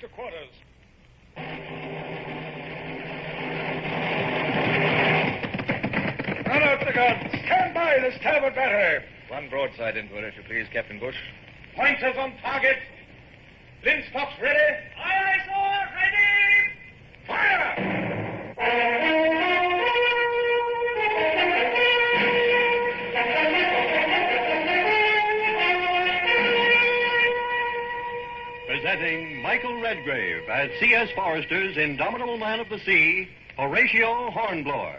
to quarters. Run out the guns. Stand by the starboard battery. One broadside into it, if you please, Captain Bush. Pointers on target. Linstocks ready. Aye, sir. Ready. Fire! Presenting Michael Redgrave as C.S. Forrester's indomitable man of the sea, Horatio Hornblower.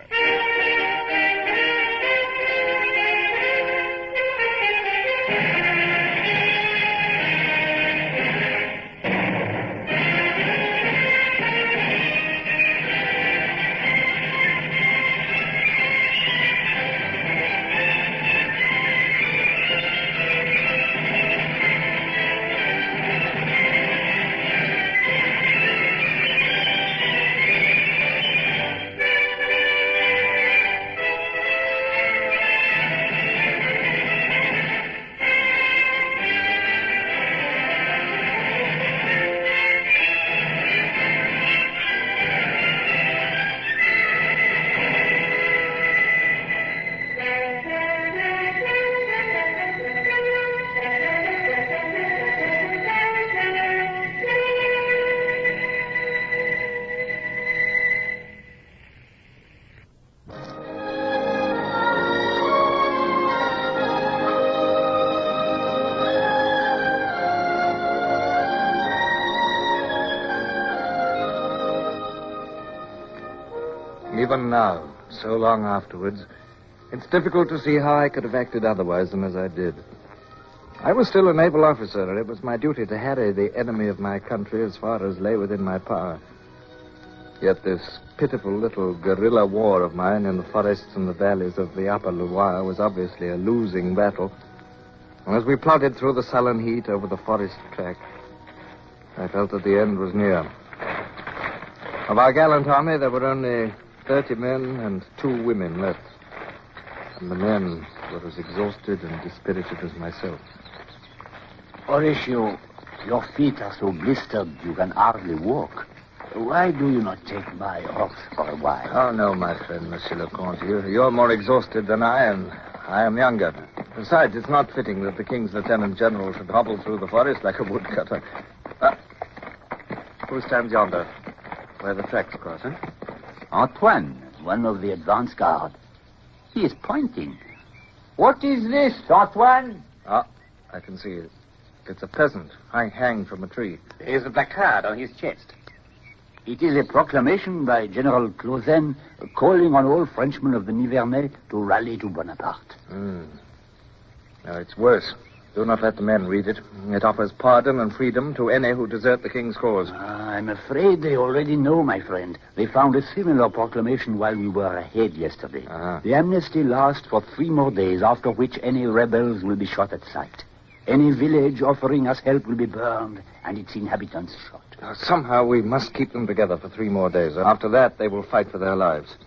Even now, so long afterwards, it's difficult to see how I could have acted otherwise than as I did. I was still a naval officer, and it was my duty to harry the enemy of my country as far as lay within my power. Yet this pitiful little guerrilla war of mine in the forests and the valleys of the upper Loire was obviously a losing battle. And as we plodded through the sullen heat over the forest track, I felt that the end was near. Of our gallant army, there were only 30 men and 2 women left. And the men were as exhausted and dispirited as myself. Horatio, your feet are so blistered you can hardly walk. Why do you not take my horse for a while? Oh, no, my friend, Monsieur le Comte. You're more exhausted than I am. I am younger. Besides, it's not fitting that the King's Lieutenant General should hobble through the forest like a woodcutter. Who stands yonder? Where the tracks cross, eh? Antoine, one of the advance guard. He is pointing. What is this, Antoine? Ah, I can see it. It's a peasant hanged from a tree. There is a placard on his chest. It is a proclamation by General Clausen calling on all Frenchmen of the Nivernais to rally to Bonaparte. Now, it's worse. Do not let the men read it. It offers pardon and freedom to any who desert the king's cause. I'm afraid they already know, my friend. They found a similar proclamation while we were ahead yesterday. The amnesty lasts for 3 more days, after which any rebels will be shot at sight. Any village offering us help will be burned, and its inhabitants shot. Now, somehow we must keep them together for 3 more days. After that, they will fight for their lives.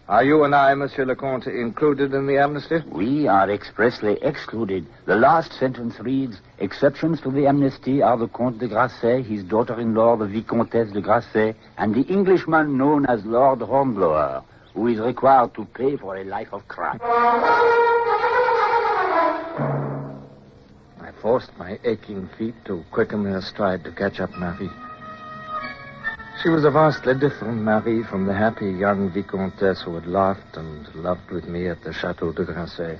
Are you and I, Monsieur le Comte, included in the amnesty? We are expressly excluded. The last sentence reads, exceptions to the amnesty are the Comte de Grasset, his daughter-in-law, the Vicomtesse de Grasset, and the Englishman known as Lord Hornblower, who is required to pay for a life of crime. I forced my aching feet to quicken their stride to catch up Marie. She was a vastly different Marie from the happy young Vicomtesse who had laughed and loved with me at the Chateau de Grasset.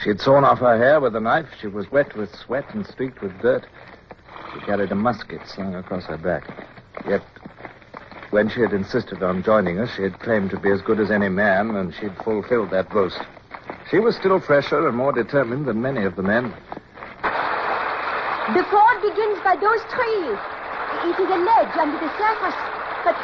She had sawn off her hair with a knife. She was wet with sweat and streaked with dirt. She carried a musket slung across her back. Yet, when she had insisted on joining us, she had claimed to be as good as any man, and she'd fulfilled that boast. She was still fresher and more determined than many of the men. The ford begins by those trees. It is a ledge under the surface, but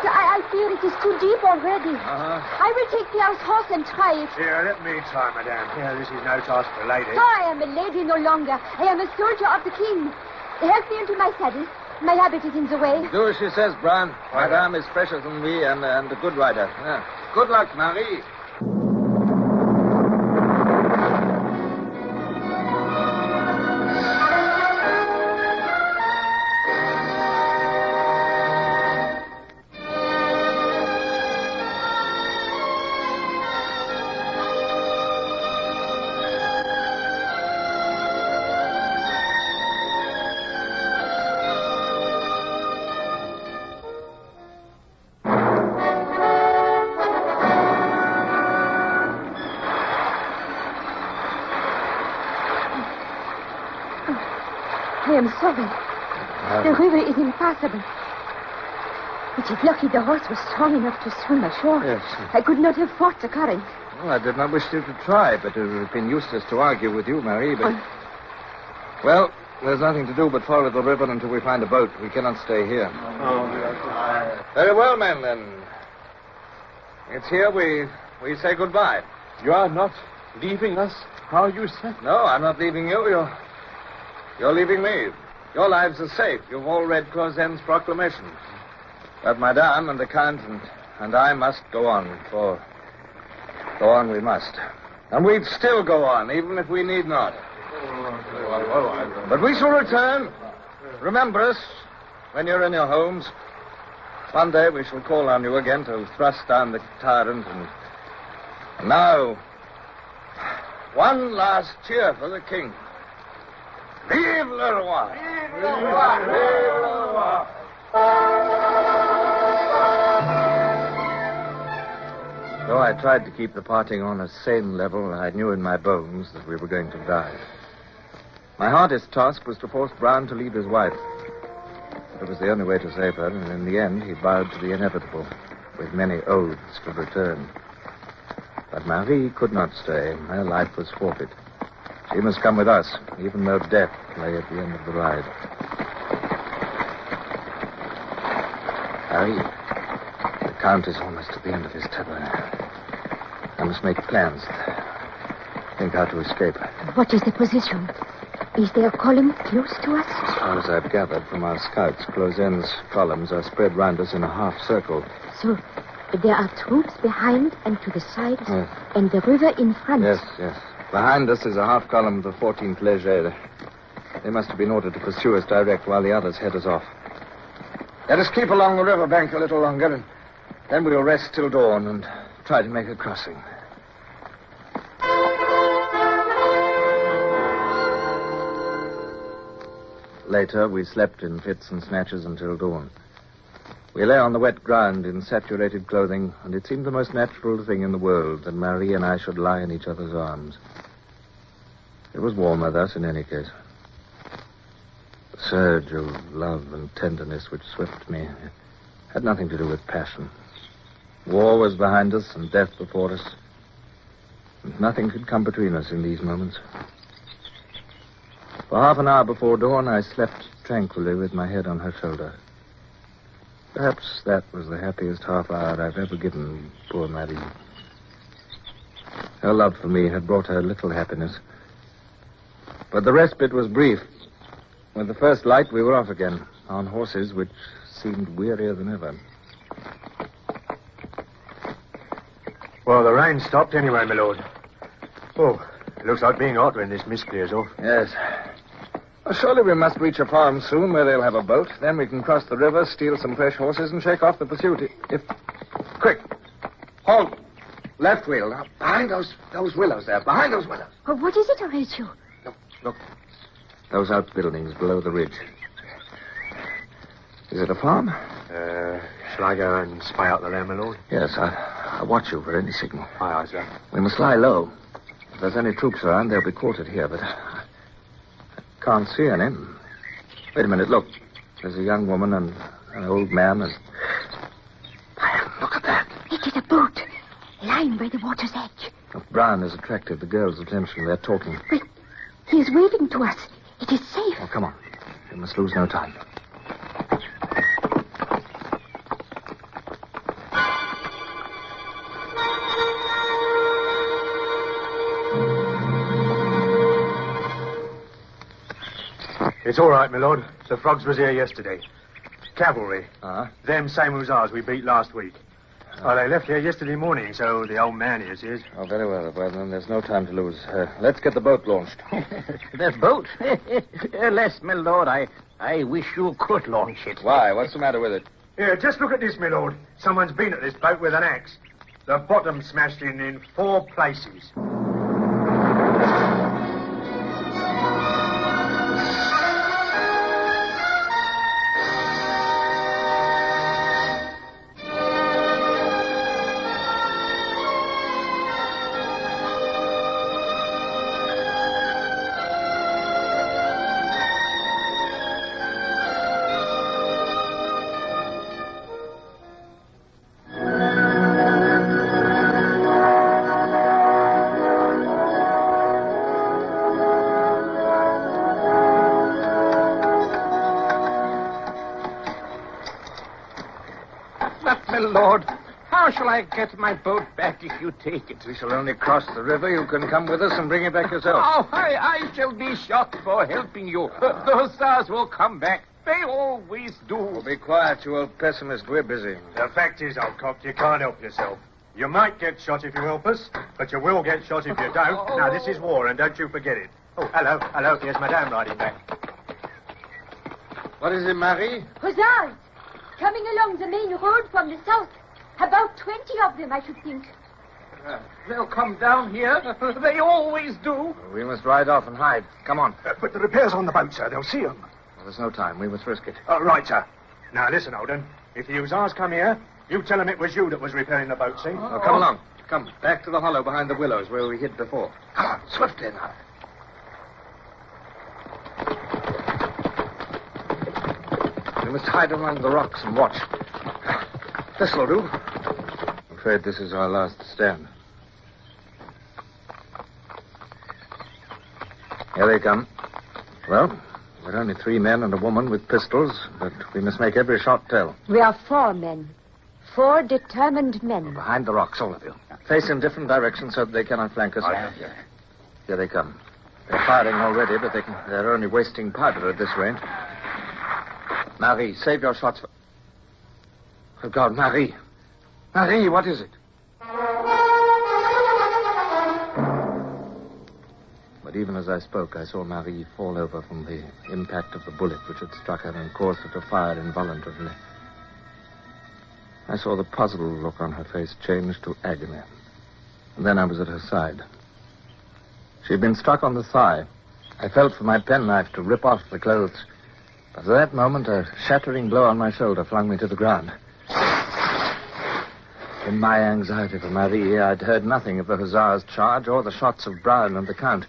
I fear it is too deep already. I will take Pierre's horse and try it. Here, let me try, madame. Here, this is no task for a lady. Oh, I am a lady no longer. I am a soldier of the king. Help me into my saddle. My habit is in the way. Do as she says, Bran. Madame is fresher than me and a good rider. Good luck, Marie. I am sorry. The river is impassable. It is lucky the horse was strong enough to swim ashore. Yes. I could not have fought the current. Well, I did not wish you to try, but it would have been useless to argue with you, Marie, but... Well, there's nothing to do but follow the river until we find a boat. We cannot stay here. Very well, men, then. It's here we say goodbye. You are not leaving us? How you said? No, I'm not leaving you. You're leaving me. Your lives are safe. You've all read Clausen's proclamation. But Madame and the Count and I must go on, for go on we must. And we'd still go on, even if we need not. But we shall return. Remember us when you're in your homes. One day we shall call on you again to thrust down the tyrant. And now, one last cheer for the king. Vive le roi! Vive le roi! Vive le roi! Though I tried to keep the parting on a sane level, I knew in my bones that we were going to die. My hardest task was to force Brown to leave his wife. It was the only way to save her, and in the end he bowed to the inevitable, with many oaths to return. But Marie could not stay. Her life was forfeit. She must come with us, even though death lay at the end of the ride. Marie, the Count is almost at the end of his tether. I must make plans. Think how to escape. What is the position? Is there a column close to us? As far as I've gathered from our scouts, Clausen's columns are spread round us in a half circle. So there are troops behind and to the sides, Yes. and the river in front. Yes. Behind us is a half column of the 14th Leger. They must have been ordered to pursue us direct while the others head us off. Let us keep along the river bank a little longer, and then we'll rest till dawn and try to make a crossing. Later, we slept in fits and snatches until dawn. We lay on the wet ground in saturated clothing, and it seemed the most natural thing in the world that Marie and I should lie in each other's arms. It was warmer thus, in any case. The surge of love and tenderness which swept me had nothing to do with passion. War was behind us and death before us, and nothing could come between us in these moments. For half an hour before dawn, I slept tranquilly with my head on her shoulder. Perhaps that was the happiest half hour I've ever given poor Marie. Her love for me had brought her little happiness. But the respite was brief. With the first light, we were off again, on horses which seemed wearier than ever. Well, the rain stopped anyway, my lord. Oh, it looks like being hot when this mist clears off. Yes. Well, surely we must reach a farm soon where they'll have a boat. Then we can cross the river, steal some fresh horses, and shake off the pursuit. Quick. Halt. Left wheel. Now, behind those willows there. Behind those willows. Oh, what is it, Horatio? Look. Those outbuildings below the ridge. Is it a farm? Shall I go and spy out the land, my lord? Yes, I'll watch you for any signal. Aye, sir. We must lie low. If there's any troops around, they'll be quartered here, but I can't see any. Wait a minute, look. There's a young woman and an old man and... Look at that. It is a boat, lying by the water's edge. If Brown has attracted the girls' attention, they're talking. But he is waving to us. It is safe. Oh, come on. We must lose no time. It's all right, my lord. The frogs was here yesterday. Cavalry. Them same hussars we beat last week. Oh, they left here yesterday morning, so the old man here says. Oh, very well. Well, then there's no time to lose. Let's get the boat launched. That boat? Alas, my lord, I wish you could launch it. Why? What's the matter with it? Here, just look at this, my lord. Someone's been at this boat with an axe. The bottom smashed in 4 places. My lord, how shall I get my boat back if you take it? We shall only cross the river. You can come with us and bring it back yourself. Oh, I shall be shot for helping you. The hussars will come back. They always do. Oh, be quiet, you old pessimist. We're busy. The fact is, old cock, you can't help yourself. You might get shot if you help us, but you will get shot if you don't. Now, this is war, and don't you forget it. Oh, hello. Here's Madame riding back. What is it, Marie? Hussars! Coming along the main road from the south. About 20 of them, I should think. They'll come down here. They always do. We must ride off and hide. Come on. But the repairs on the boat, sir. They'll see them. Well, there's no time. We must risk it. Right, sir. Now, listen, Holden. If the hussars come here, you tell them it was you that was repairing the boat, see? Oh, come along. Come, back to the hollow behind the willows where we hid before. Come on, swiftly now. We must hide among the rocks and watch. This'll do. I'm afraid this is our last stand. Here they come. Well, we're only 3 men and a woman with pistols, but we must make every shot tell. We are 4 men. 4 determined men. Behind the rocks, all of you. Face in different directions so that they cannot flank us. Here they come. They're firing already, but they're only wasting powder at this range. Marie, save your shots for... Oh, God, Marie. Marie, what is it? But even as I spoke, I saw Marie fall over from the impact of the bullet which had struck her and caused her to fire involuntarily. I saw the puzzled look on her face change to agony. And then I was at her side. She had been struck on the thigh. I felt for my penknife to rip off the clothes. But at that moment, a shattering blow on my shoulder flung me to the ground. In my anxiety for Marie, I'd heard nothing of the hussar's charge or the shots of Brown and the Count.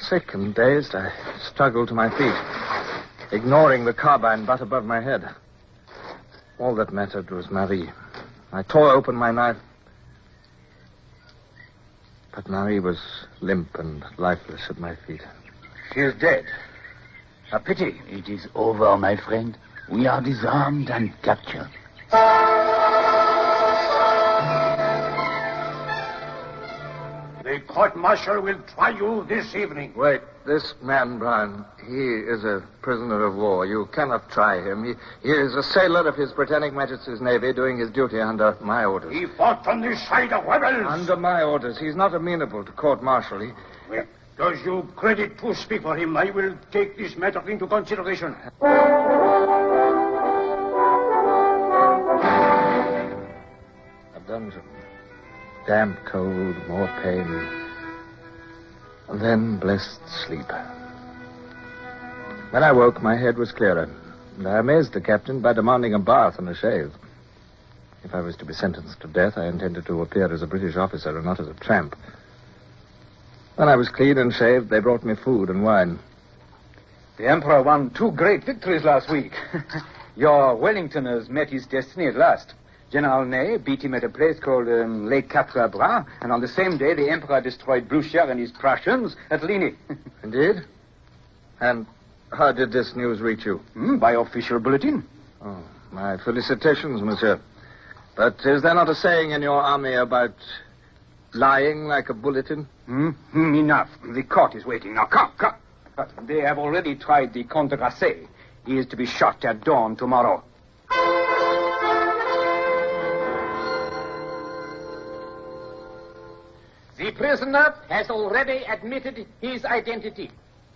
Sick and dazed, I struggled to my feet, ignoring the carbine butt above my head. All that mattered was Marie. I tore open my knife. But Marie was limp and lifeless at my feet. She is dead. A pity. It is over, my friend. We are disarmed and captured. The court-martial will try you this evening. Wait, this man, Brown, he is a prisoner of war. You cannot try him. He is a sailor of His Britannic Majesty's Navy doing his duty under my orders. He fought on the side of rebels. Under my orders. He's not amenable to court-martial. Well, does you credit to speak for him? I will take this matter into consideration. A dungeon. Damp, cold, more pain. And then blessed sleep. When I woke, my head was clearer. And I amazed the captain by demanding a bath and a shave. If I was to be sentenced to death, I intended to appear as a British officer and not as a tramp. When I was clean and shaved, they brought me food and wine. The Emperor won 2 great victories last week. Your Wellington has met his destiny at last. General Ney beat him at a place called Lake Quatre Bras, and on the same day, the Emperor destroyed Blucher and his Prussians at Ligny. Indeed? And how did this news reach you? By official bulletin. Oh, my felicitations, monsieur. But is there not a saying in your army about lying like a bulletin? Enough. The court is waiting. Now, come. But they have already tried the Comte de Grasset. He is to be shot at dawn tomorrow. The prisoner has already admitted his identity.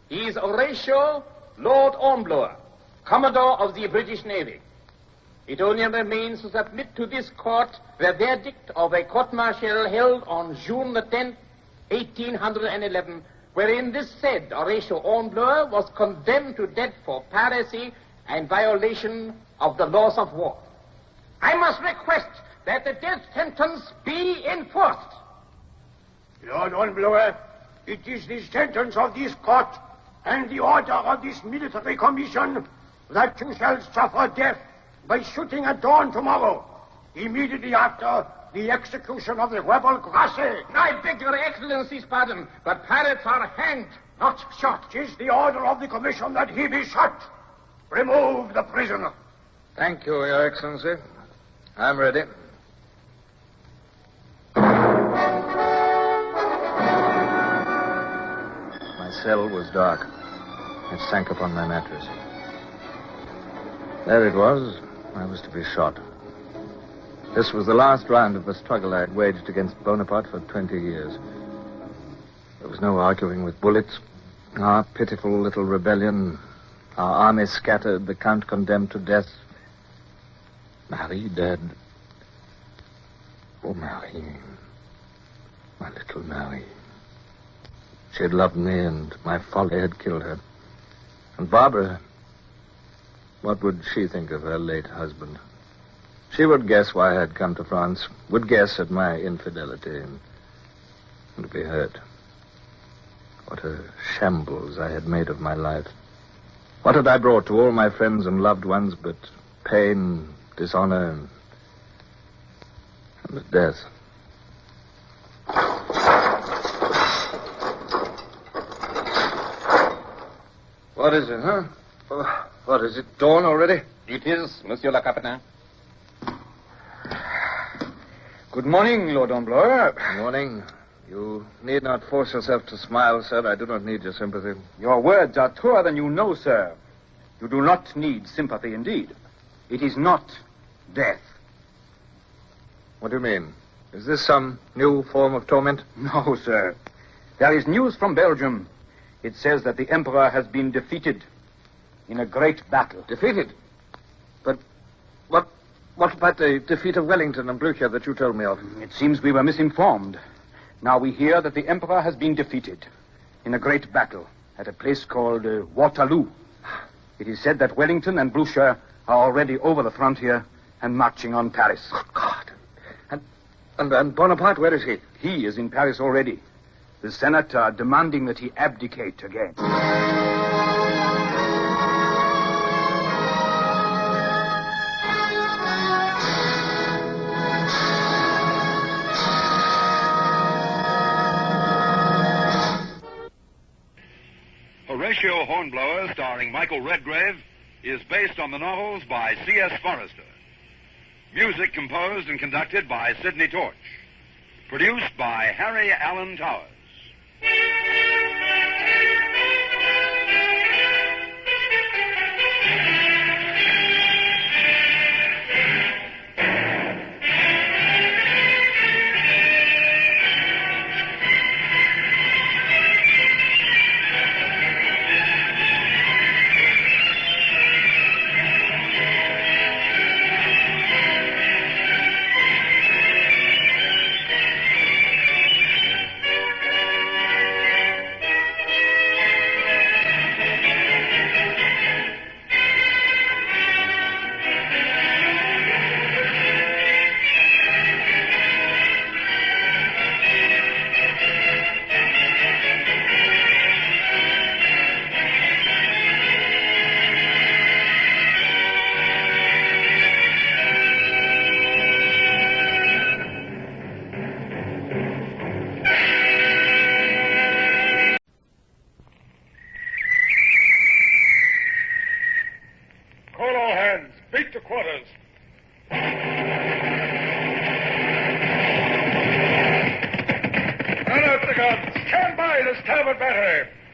He is Horatio Lord Hornblower, Commodore of the British Navy. It only remains to submit to this court the verdict of a court-martial held on June the 10th, 1811, wherein this said Horatio Hornblower was condemned to death for piracy and violation of the laws of war. I must request that the death sentence be enforced. Lord Hornblower, it is the sentence of this court and the order of this military commission that you shall suffer death by shooting at dawn tomorrow, immediately after the execution of the rebel Grasset. I beg your excellency's pardon, but pirates are hanged, not shot. It is the order of the commission that he be shot. Remove the prisoner. Thank you, Your Excellency. I'm ready. My cell was dark. It sank upon my mattress. There it was. I was to be shot. This was the last round of the struggle I had waged against Bonaparte for 20 years. There was no arguing with bullets. Our pitiful little rebellion, our army scattered, the Count condemned to death. Marie dead. Oh, Marie. My little Marie. She had loved me, and my folly had killed her. And Barbara, what would she think of her late husband? She would guess why I had come to France, would guess at my infidelity, and be hurt. What a shambles I had made of my life. What had I brought to all my friends and loved ones but pain, dishonor, and death? What is it, huh? What is it, dawn already? It is, Monsieur le Capitaine. Good morning, Lord Hornblower. Good morning. You need not force yourself to smile, sir. I do not need your sympathy. Your words are truer than you know, sir. You do not need sympathy, indeed. It is not death. What do you mean? Is this some new form of torment? No, sir. There is news from Belgium. It says that the Emperor has been defeated in a great battle. Defeated? But what about the defeat of Wellington and Blücher that you told me of? It seems we were misinformed. Now we hear that the Emperor has been defeated in a great battle at a place called Waterloo. It is said that Wellington and Blücher are already over the frontier and marching on Paris. Oh, God. And Bonaparte, where is he? He is in Paris already. The Senate are demanding that he abdicate again. Horatio Hornblower, starring Michael Redgrave, is based on the novels by C.S. Forrester. Music composed and conducted by Sidney Torch. Produced by Harry Allen Towers.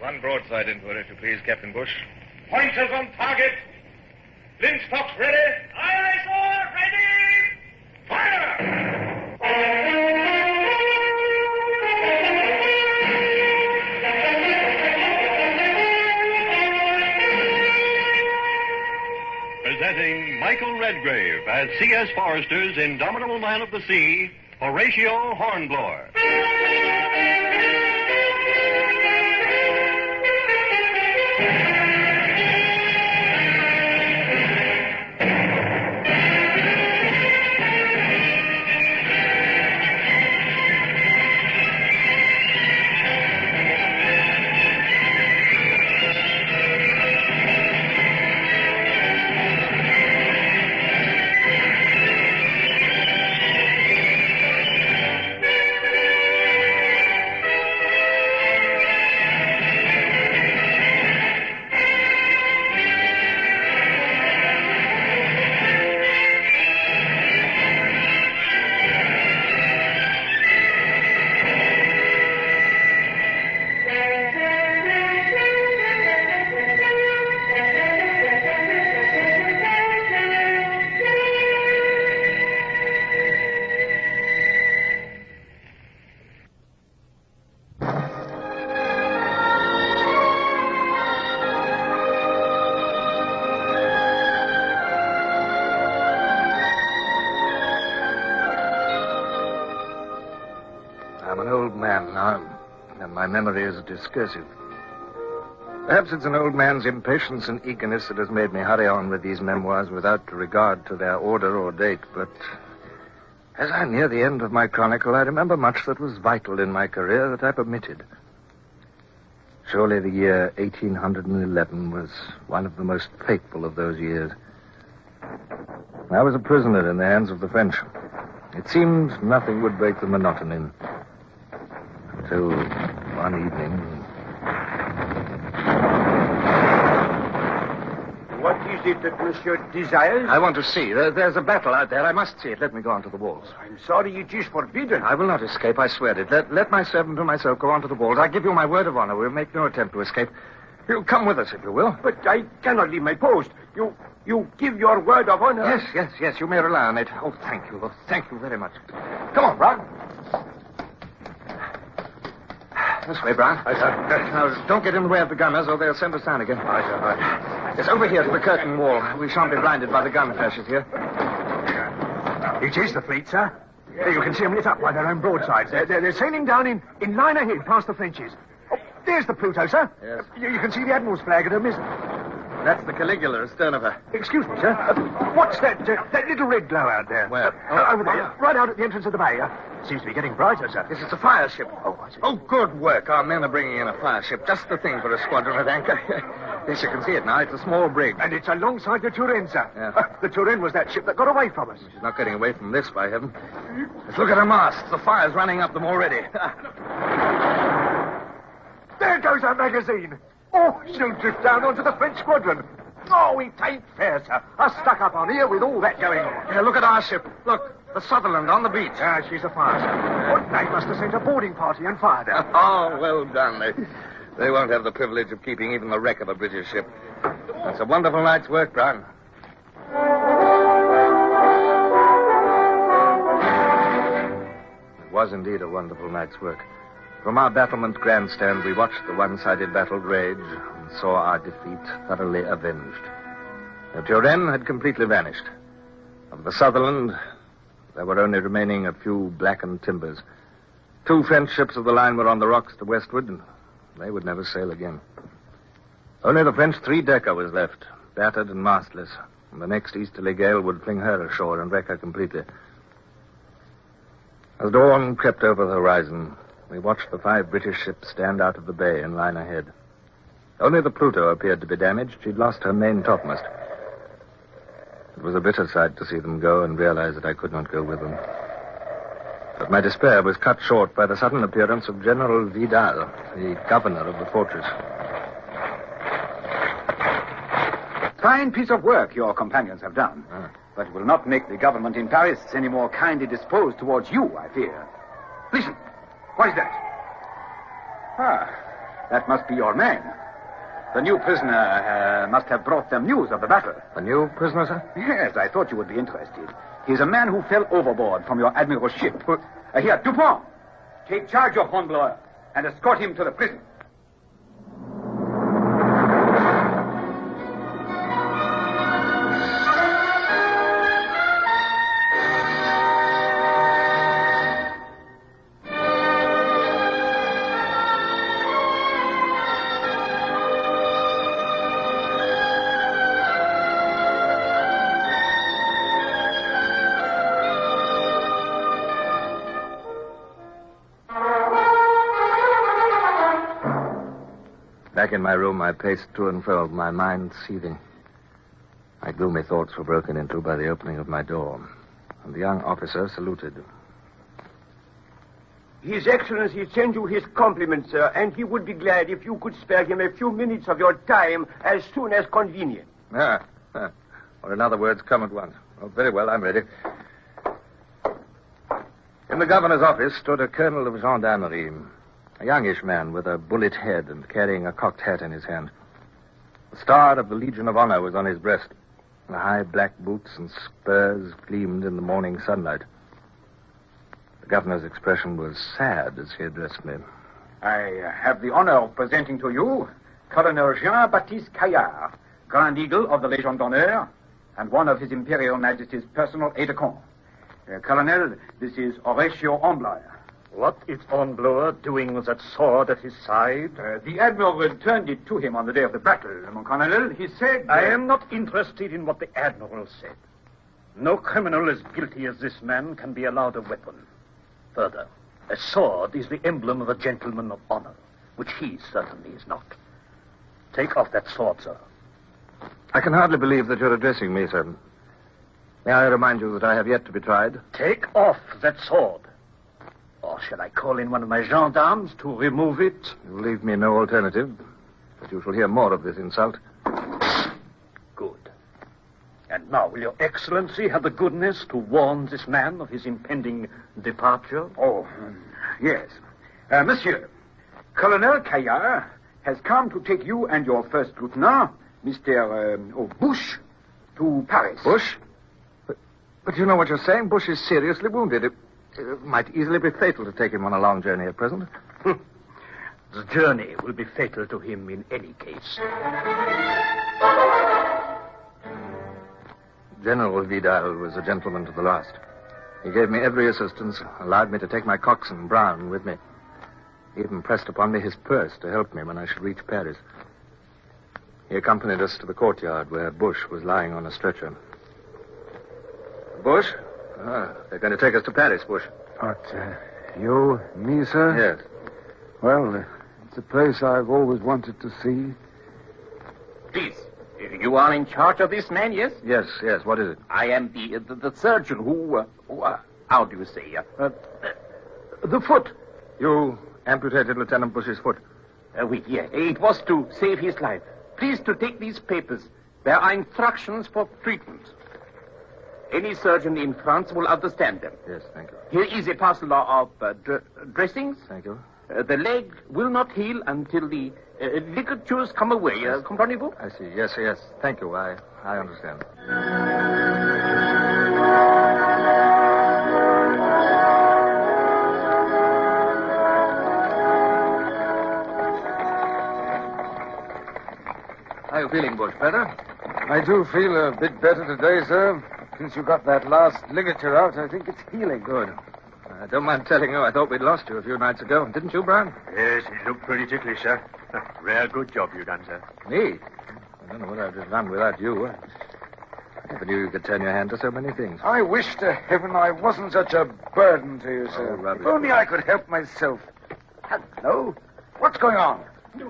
One broadside into it, if you please, Captain Bush. Pointers on target. Linstocks ready. Aye, aye, sir. Ready. Fire! Presenting Michael Redgrave as C.S. Forrester's indomitable man of the sea, Horatio Hornblower. memory is discursive. Perhaps it's an old man's impatience and eagerness that has made me hurry on with these memoirs without regard to their order or date, but as I near the end of my chronicle, I remember much that was vital in my career that I've omitted. Surely the year 1811 was one of the most fateful of those years. I was a prisoner in the hands of the French. It seemed nothing would break the monotony until one evening. What is it that Monsieur desires? I want to see. There's a battle out there. I must see it. Let me go on to the walls. I'm sorry, it is forbidden. I will not escape, I swear it. Let my servant and myself go on to the walls. I give you my word of honor. We'll make no attempt to escape. You come with us, if you will. But I cannot leave my post. You give your word of honor? Yes. You may rely on it. Oh, thank you. Oh, thank you very much. Come on, Brown. This way, Brown. Aye, sir. Now, don't get in the way of the gunners, or they'll send us down again. Aye, sir. Aye. It's over here to the curtain wall. We shan't be blinded by the gun flashes here. It is the fleet, sir. You can see them lit up by their own broadsides. They're sailing down in line ahead past the Frenches. Oh, there's the Pluto, sir. Yes. You can see the Admiral's flag at her mizzen. That's the Caligula astern of her. Excuse me, sir. What's that little red glow out there? Where? Over there, right out at the entrance of the bay. Seems to be getting brighter, sir. This is a fire ship. Oh, I see. Oh, good work. Our men are bringing in a fire ship. Just the thing for a squadron at anchor. Yes, you can see it now. It's a small brig. And it's alongside the Turenne, sir. Yeah. The Turenne was that ship that got away from us. She's not getting away from this, by heaven. Let's look at her masts. The fire's running up them already. There goes our magazine. Oh, she'll drift down onto the French squadron. Oh, it ain't fair, sir. Us stuck up on here with all that going on. Yeah, look at our ship. Look, the Sutherland on the beach. Ah, she's a fire, sir. What they must have sent a boarding party and fired her. Oh, well done. They won't have the privilege of keeping even the wreck of a British ship. That's a wonderful night's work, Brown. It was indeed a wonderful night's work. From our battlement grandstand, we watched the one-sided battle rage and saw our defeat thoroughly avenged. The Turenne had completely vanished. Of the Sutherland, there were only remaining a few blackened timbers. 2 French ships of the line were on the rocks to westward, and they would never sail again. Only the French 3-decker was left, battered and mastless, and the next easterly gale would fling her ashore and wreck her completely. As dawn crept over the horizon, we watched the 5 British ships stand out of the bay in line ahead. Only the Pluto appeared to be damaged. She'd lost her main topmast. It was a bitter sight to see them go and realize that I could not go with them. But my despair was cut short by the sudden appearance of General Vidal, the governor of the fortress. Fine piece of work your companions have done. But it will not make the government in Paris any more kindly disposed towards you, I fear. Listen. What is that? That must be your man. The new prisoner must have brought them news of the battle. A new prisoner, sir? Yes, I thought you would be interested. He's a man who fell overboard from your admiral's ship. Here, Dupont, take charge of Hornblower and escort him to the prison. Back in my room, I paced to and fro, my mind seething. My gloomy thoughts were broken into by the opening of my door, and the young officer saluted. His Excellency sends you his compliments, sir, and he would be glad if you could spare him a few minutes of your time as soon as convenient. Or in other words, come at once. Oh, very well, I'm ready. In the governor's office stood a colonel of gendarmerie, a youngish man with a bullet head and carrying a cocked hat in his hand. The star of the Legion of Honor was on his breast. The high black boots and spurs gleamed in the morning sunlight. The governor's expression was sad as he addressed me. I have the honor of presenting to you Colonel Jean-Baptiste Caillard, Grand Eagle of the Légion d'Honneur, and one of His Imperial Majesty's personal aide-de-camp. Colonel, this is Horatio Hornblower. What is Hornblower doing with that sword at his side? The Admiral returned it to him on the day of the battle, mon colonel. He said... I am not interested in what the Admiral said. No criminal as guilty as this man can be allowed a weapon. Further, a sword is the emblem of a gentleman of honor, which he certainly is not. Take off that sword, sir. I can hardly believe that you're addressing me, sir. May I remind you that I have yet to be tried? Take off that sword. Or shall I call in one of my gendarmes to remove it? You leave me no alternative, but you shall hear more of this insult. Good. And now, will your Excellency have the goodness to warn this man of his impending departure? Oh, yes. Monsieur, Colonel Caillard has come to take you and your first lieutenant, Mr. Bush, to Paris. Bush? But you know what you're saying. Bush is seriously wounded. It might easily be fatal to take him on a long journey at present. The journey will be fatal to him in any case. General Vidal was a gentleman to the last. He gave me every assistance, allowed me to take my coxswain, Brown, with me. He even pressed upon me his purse to help me when I should reach Paris. He accompanied us to the courtyard where Bush was lying on a stretcher. Bush? They're going to take us to Paris, Bush. What, you, me, sir? Yes. Well, it's a place I've always wanted to see. Please, you are in charge of this man, yes? Yes. What is it? I am the surgeon who how do you say? The foot. You amputated Lieutenant Bush's foot. Oui, yeah. It was to save his life. Please to take these papers. There are instructions for treatment. Any surgeon in France will understand them. Yes, thank you. Here is a parcel of dressings. Thank you. The leg will not heal until the ligatures come away. Comprenez-vous? I see. Yes. Thank you. I understand. How are you feeling, Bush? Better? I do feel a bit better today, sir. Since you got that last ligature out, I think it's healing. Good. I don't mind telling you, I thought we'd lost you a few nights ago. Didn't you, Brown? Yes, he looked pretty ticklish, sir. Rare good job you done, sir. Me? I don't know what I'd have done without you. I never knew you could turn your hand to so many things. I wish to heaven I wasn't such a burden to you, sir. Oh, rubbish. If only I could help myself. Hello? What's going on? As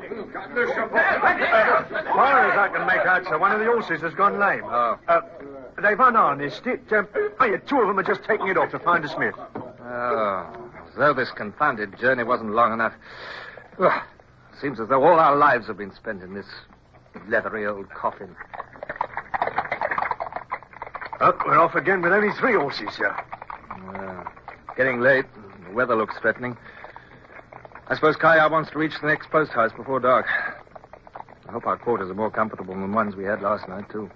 far as I can make out, sir, one of the horses has gone lame. Oh. They've unharnessed it. Two of them are just taking it off to find a smith. Oh, as though this confounded journey wasn't long enough. Ugh. Seems as though all our lives have been spent in this leathery old coffin. Oh, we're off again with only 3 horses, sir. Getting late. The weather looks threatening. I suppose Caillard wants to reach the next post house before dark. I hope our quarters are more comfortable than the ones we had last night, too.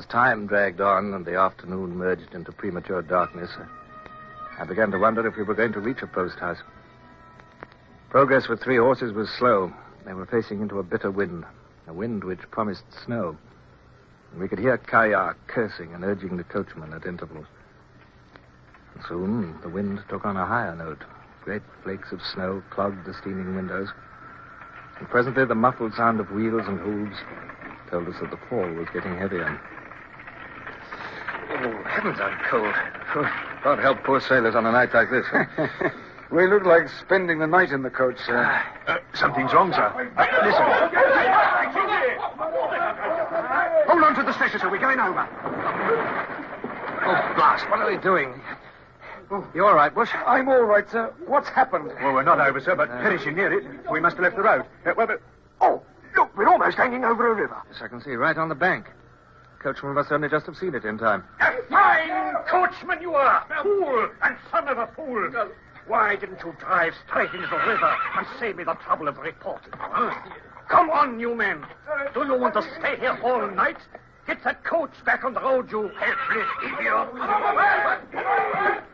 Time dragged on and the afternoon merged into premature darkness. I began to wonder if we were going to reach a post house. Progress with 3 horses was slow. They were facing into a bitter wind, a wind which promised snow. And we could hear Caillard cursing and urging the coachman at intervals. And soon the wind took on a higher note. Great flakes of snow clogged the steaming windows. And presently the muffled sound of wheels and hooves told us that the fall was getting heavier. Oh, heavens, I'm cold. God help poor sailors on a night like this. We look like spending the night in the coach, sir. Something's wrong, sir. Listen. Hold on to the stretcher, sir. We're going over. Oh, blast. What are they doing? You all right, Bush? I'm all right, sir. What's happened? Well, we're not over, sir, but finishing near it. We must have left the road. Oh, look, we're almost hanging over a river. Yes, I can see right on the bank. Coachman must only just have seen it in time. A fine coachman you are! Fool and son of a fool! Why didn't you drive straight into the river and save me the trouble of reporting? Huh? Come on, you men. Do you want to stay here all night? Get that coach back on the road, you helpless idiot.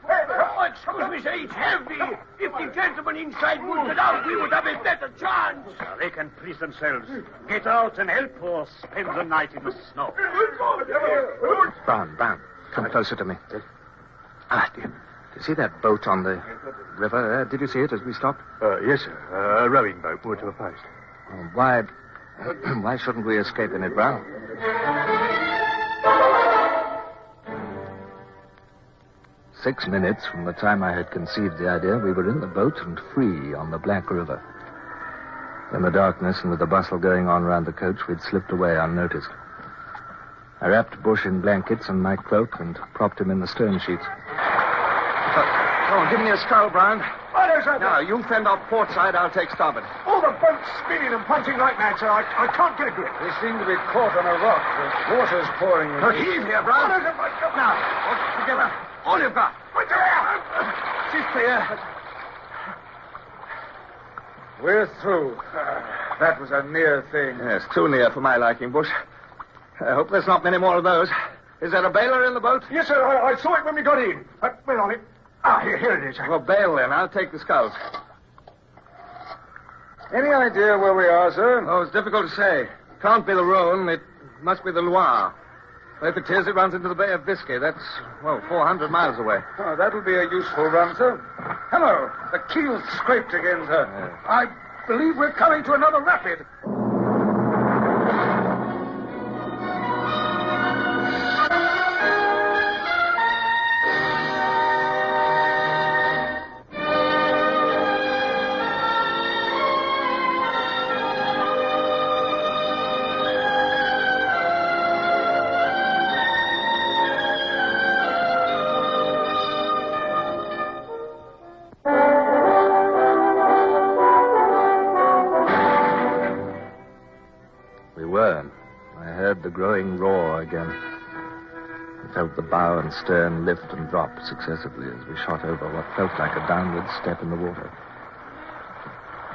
Oh, excuse me, sir, it's heavy. If the gentleman inside would get out, we would have a better chance. They can please themselves. Get out and help or spend the night in the snow. Brown, come closer to me. Do you see that boat on the river? Did you see it as we stopped? Yes, sir. A rowing boat moored to a post. Why shouldn't we escape in it, Brown? 6 minutes from the time I had conceived the idea, we were in the boat and free on the Black River. In the darkness and with the bustle going on round the coach, we'd slipped away unnoticed. I wrapped Bush in blankets and my cloak and propped him in the stern sheets. Come on, give me a scull, Brown. What is it? Now, you fend off port side, I'll take starboard. Oh, the boat's spinning and punching like mad, sir. I can't get a grip. They seem to be caught on a rock. The water's pouring in. Heave here, Brown. What is it? Now, together. All you've got. She's clear. We're through. That was a near thing. Yes, too near for my liking, Bush. I hope there's not many more of those. Is there a bailer in the boat? Yes, sir. I saw it when we got in. Wait on it. Here it is. Well, bail then. I'll take the sculls. Any idea where we are, sir? Oh, it's difficult to say. Can't be the Rhone. It must be the Loire. If it is, it runs into the Bay of Biscay. That's, 400 miles away. Oh, that'll be a useful run, sir. Hello. The keel's scraped again, sir. Yeah. I believe we're coming to another rapid. The growing roar again. I felt the bow and stern lift and drop successively as we shot over what felt like a downward step in the water.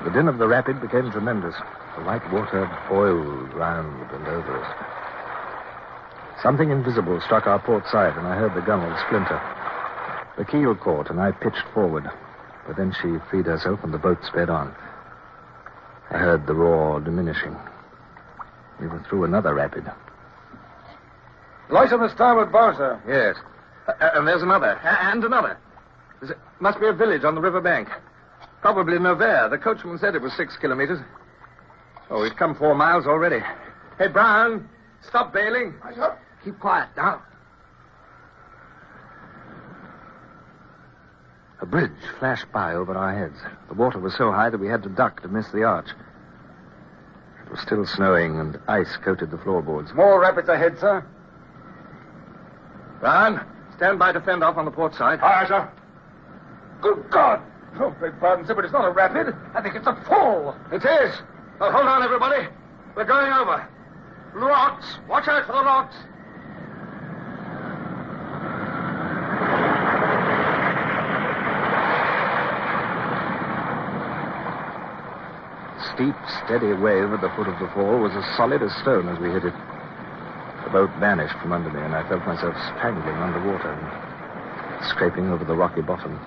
The din of the rapid became tremendous. The white water boiled round and over us. Something invisible struck our port side, and I heard the gunwale splinter. The keel caught, and I pitched forward. But then she freed herself, and the boat sped on. I heard the roar diminishing. We were through another rapid. Light on the starboard bow, sir. Yes. And there's another. And another. Must be a village on the river bank. Probably Nevers. The coachman said it was 6 kilometers. Oh, we've come 4 miles already. Hey, Brown, stop bailing. Keep quiet now. A bridge flashed by over our heads. The water was so high that we had to duck to miss the arch. It was still snowing, and ice coated the floorboards. More rapids ahead, sir. Brown, stand by to fend off on the port side. Aye, sir. Good God! Oh, beg pardon, sir, but it's not a rapid. I think it's a fall. It is. Oh, hold on, everybody. We're going over. Rocks. Watch out for the rocks. Steep, steady wave at the foot of the fall was as solid as stone as we hit it. The boat vanished from under me, and I felt myself strangling underwater and scraping over the rocky bottom.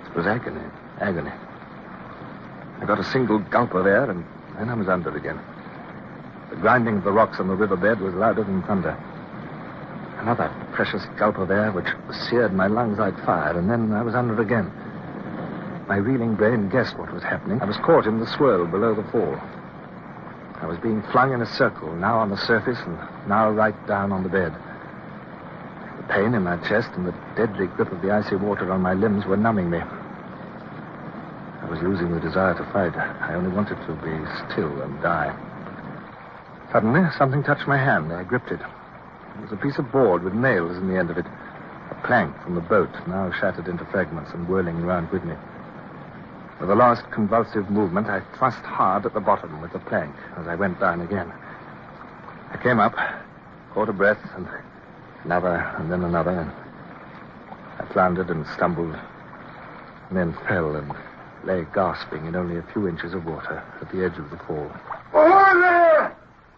It was agony. I got a single gulp of air, and then I was under again. The grinding of the rocks on the riverbed was louder than thunder. Another precious gulp of air which seared my lungs like fire, and then I was under again. My reeling brain guessed what was happening. I was caught in the swirl below the fall. I was being flung in a circle, now on the surface and now right down on the bed. The pain in my chest and the deadly grip of the icy water on my limbs were numbing me. I was losing the desire to fight. I only wanted to be still and die. Suddenly, something touched my hand. I gripped it. It was a piece of board with nails in the end of it. A plank from the boat, now shattered into fragments and whirling around with me. With a last convulsive movement, I thrust hard at the bottom with the plank as I went down again. I came up, caught a breath, and another, and then another. I floundered and stumbled, and then fell and lay gasping in only a few inches of water at the edge of the fall. Oh, there!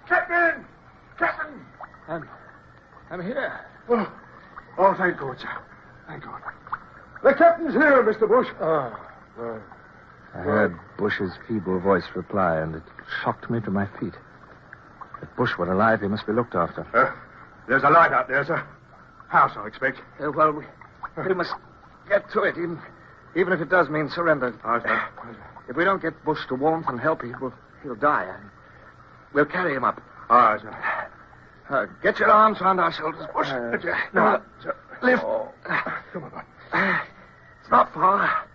Captain! Captain! I'm here. Oh, thank God, sir. Thank God. The captain's here, Mr. Bush. I heard Bush's feeble voice reply, and it shocked me to my feet. If Bush were alive, he must be looked after. There's a light out there, sir. House, I expect. Well, we must get to it, even if it does mean surrender. Aye, sir. If we don't get Bush to warmth and help, he'll die. We'll carry him up. Aye, sir. Get your arms round our shoulders, Bush. No, sir. Lift. Come on, boy. It's not far.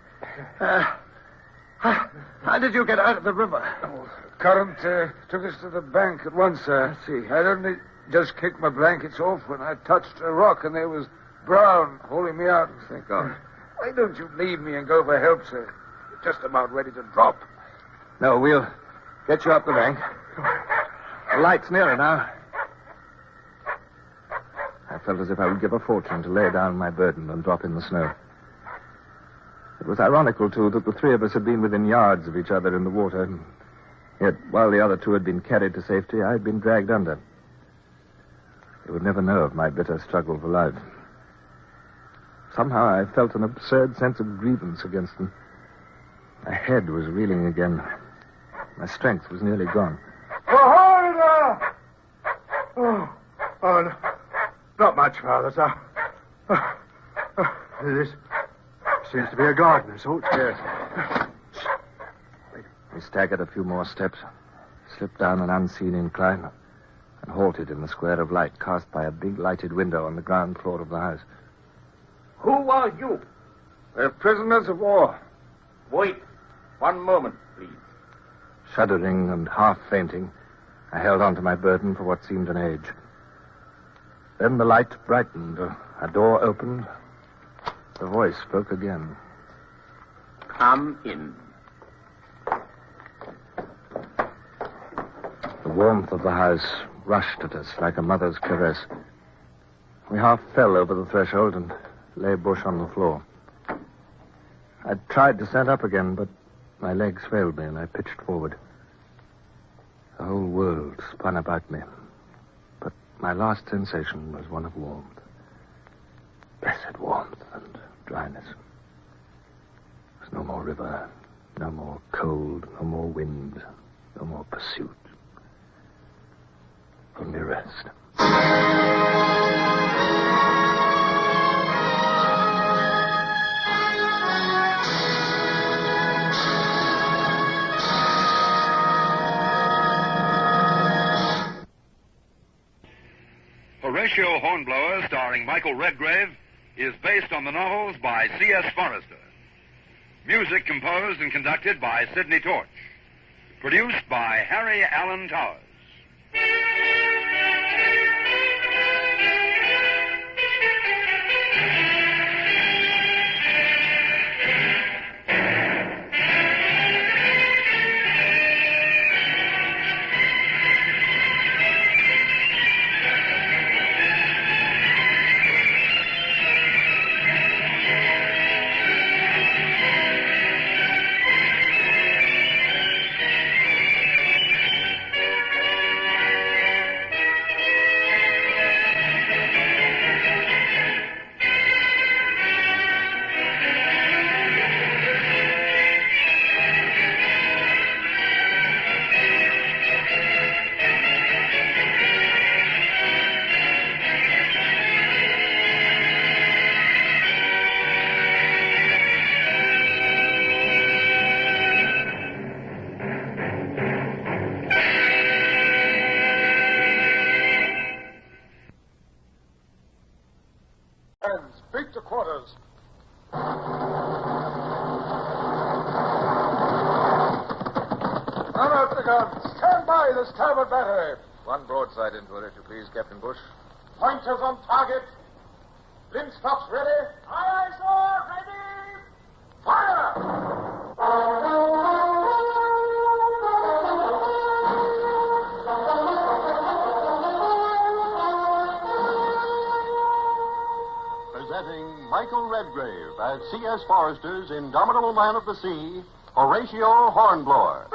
How did you get out of the river? Current took us to the bank at once, sir. I see. I'd only just kicked my blankets off when I touched a rock, and there was Brown holding me out. Thank God. Why don't you leave me and go for help, sir? You're just about ready to drop. No, we'll get you up the bank. The light's nearer now. I felt as if I would give a fortune to lay down my burden and drop in the snow. It was ironical, too, that the three of us had been within yards of each other in the water. Yet, while the other two had been carried to safety, I had been dragged under. They would never know of my bitter struggle for life. Somehow I felt an absurd sense of grievance against them. My head was reeling again. My strength was nearly gone. No. Not much, Father, sir. This seems to be a garden of sorts. Yes. We staggered a few more steps, slipped down an unseen incline, and halted in the square of light cast by a big lighted window on the ground floor of the house. Who are you? We're prisoners of war. Wait. One moment, please. Shuddering and half fainting, I held on to my burden for what seemed an age. Then the light brightened, a door opened. The voice spoke again. Come in. The warmth of the house rushed at us like a mother's caress. We half fell over the threshold and lay Bush on the floor. I tried to stand up again, but my legs failed me and I pitched forward. The whole world spun about me. But my last sensation was one of warmth. Blessed warmth and dryness. There was no more river, no more cold, no more wind, no more pursuit. Only rest. Horatio Hornblower, starring Michael Redgrave, is based on the novels by C.S. Forrester. Music composed and conducted by Sidney Torch. Produced by Harry Allen Towers. Speak to quarters. Out the guns. Stand by the starboard battery. One broadside into it, if you please, Captain Bush. Pointers on target. Linstops ready. Aye, aye, sir. Ready. Fire! Michael Redgrave as C.S. Forrester's indomitable man of the sea, Horatio Hornblower.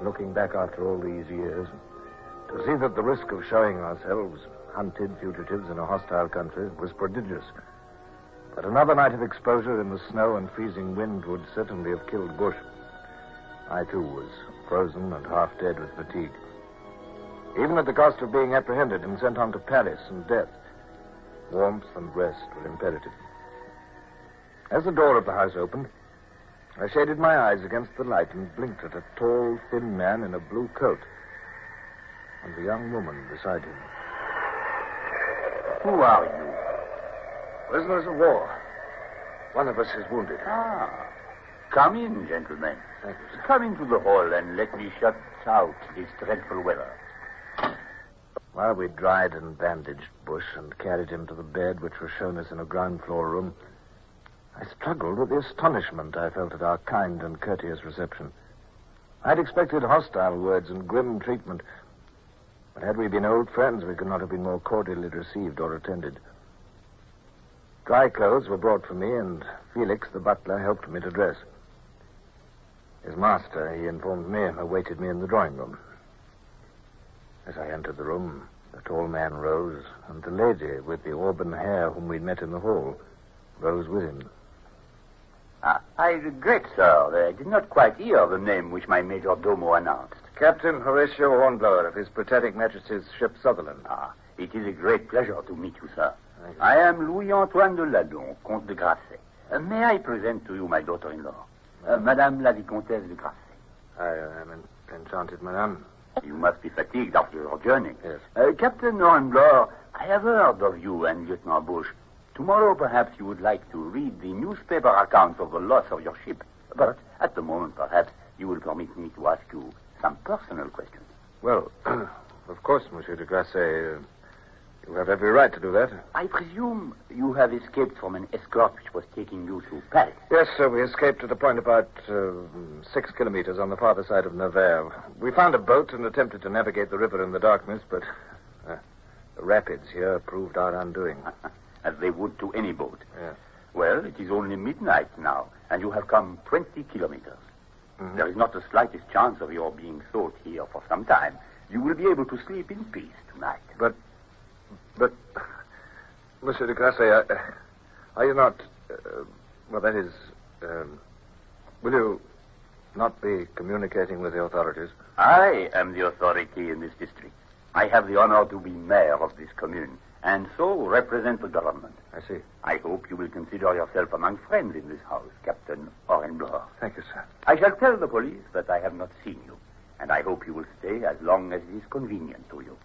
Looking back after all these years, to see that the risk of showing ourselves hunted fugitives in a hostile country was prodigious. But another night of exposure in the snow and freezing wind would certainly have killed Bush. I, too, was frozen and half dead with fatigue. Even at the cost of being apprehended and sent on to Paris and death, warmth and rest were imperative. As the door of the house opened, I shaded my eyes against the light and blinked at a tall, thin man in a blue coat and the young woman beside him. Who are you? Prisoners of war. One of us is wounded. Ah. Come in, gentlemen. Thank you, sir. Come into the hall and let me shut out this dreadful weather. While we dried and bandaged Bush and carried him to the bed which was shown us in a ground floor room, I struggled with the astonishment I felt at our kind and courteous reception. I'd expected hostile words and grim treatment, but had we been old friends, we could not have been more cordially received or attended. Dry clothes were brought for me, and Felix, the butler, helped me to dress. His master, he informed me, awaited me in the drawing room. As I entered the room, the tall man rose, and the lady with the auburn hair whom we'd met in the hall rose with him. I regret, sir, that I did not quite hear the name which my major domo announced. Captain Horatio Hornblower of His Britannic Majesty's ship Sutherland. It is a great pleasure to meet you, sir. I am Louis-Antoine de Ladon, Comte de Grasset. May I present to you my daughter-in-law, Madame la Vicomtesse de Grasset? I am enchanted, madame. You must be fatigued after your journey. Yes. Captain Hornblower, I have heard of you and Lieutenant Bush. Tomorrow, perhaps, you would like to read the newspaper accounts of the loss of your ship. But at the moment, perhaps, you will permit me to ask you some personal questions. Well, of course, Monsieur de Grasset. You have every right to do that. I presume you have escaped from an escort which was taking you to Paris. Yes, sir. We escaped at a point about 6 kilometers on the farther side of Nevers. We found a boat and attempted to navigate the river in the darkness, but the rapids here proved our undoing. As they would to any boat. Yes. Well, it is only midnight now, and you have come 20 kilometers. Mm-hmm. There is not the slightest chance of your being thought here for some time. You will be able to sleep in peace tonight. But, Monsieur de Grasset, are you not... will you not be communicating with the authorities? I am the authority in this district. I have the honor to be mayor of this commune, and so represent the government. I see. I hope you will consider yourself among friends in this house, Captain Hornblower. Thank you, sir. I shall tell the police that I have not seen you, and I hope you will stay as long as it is convenient to you.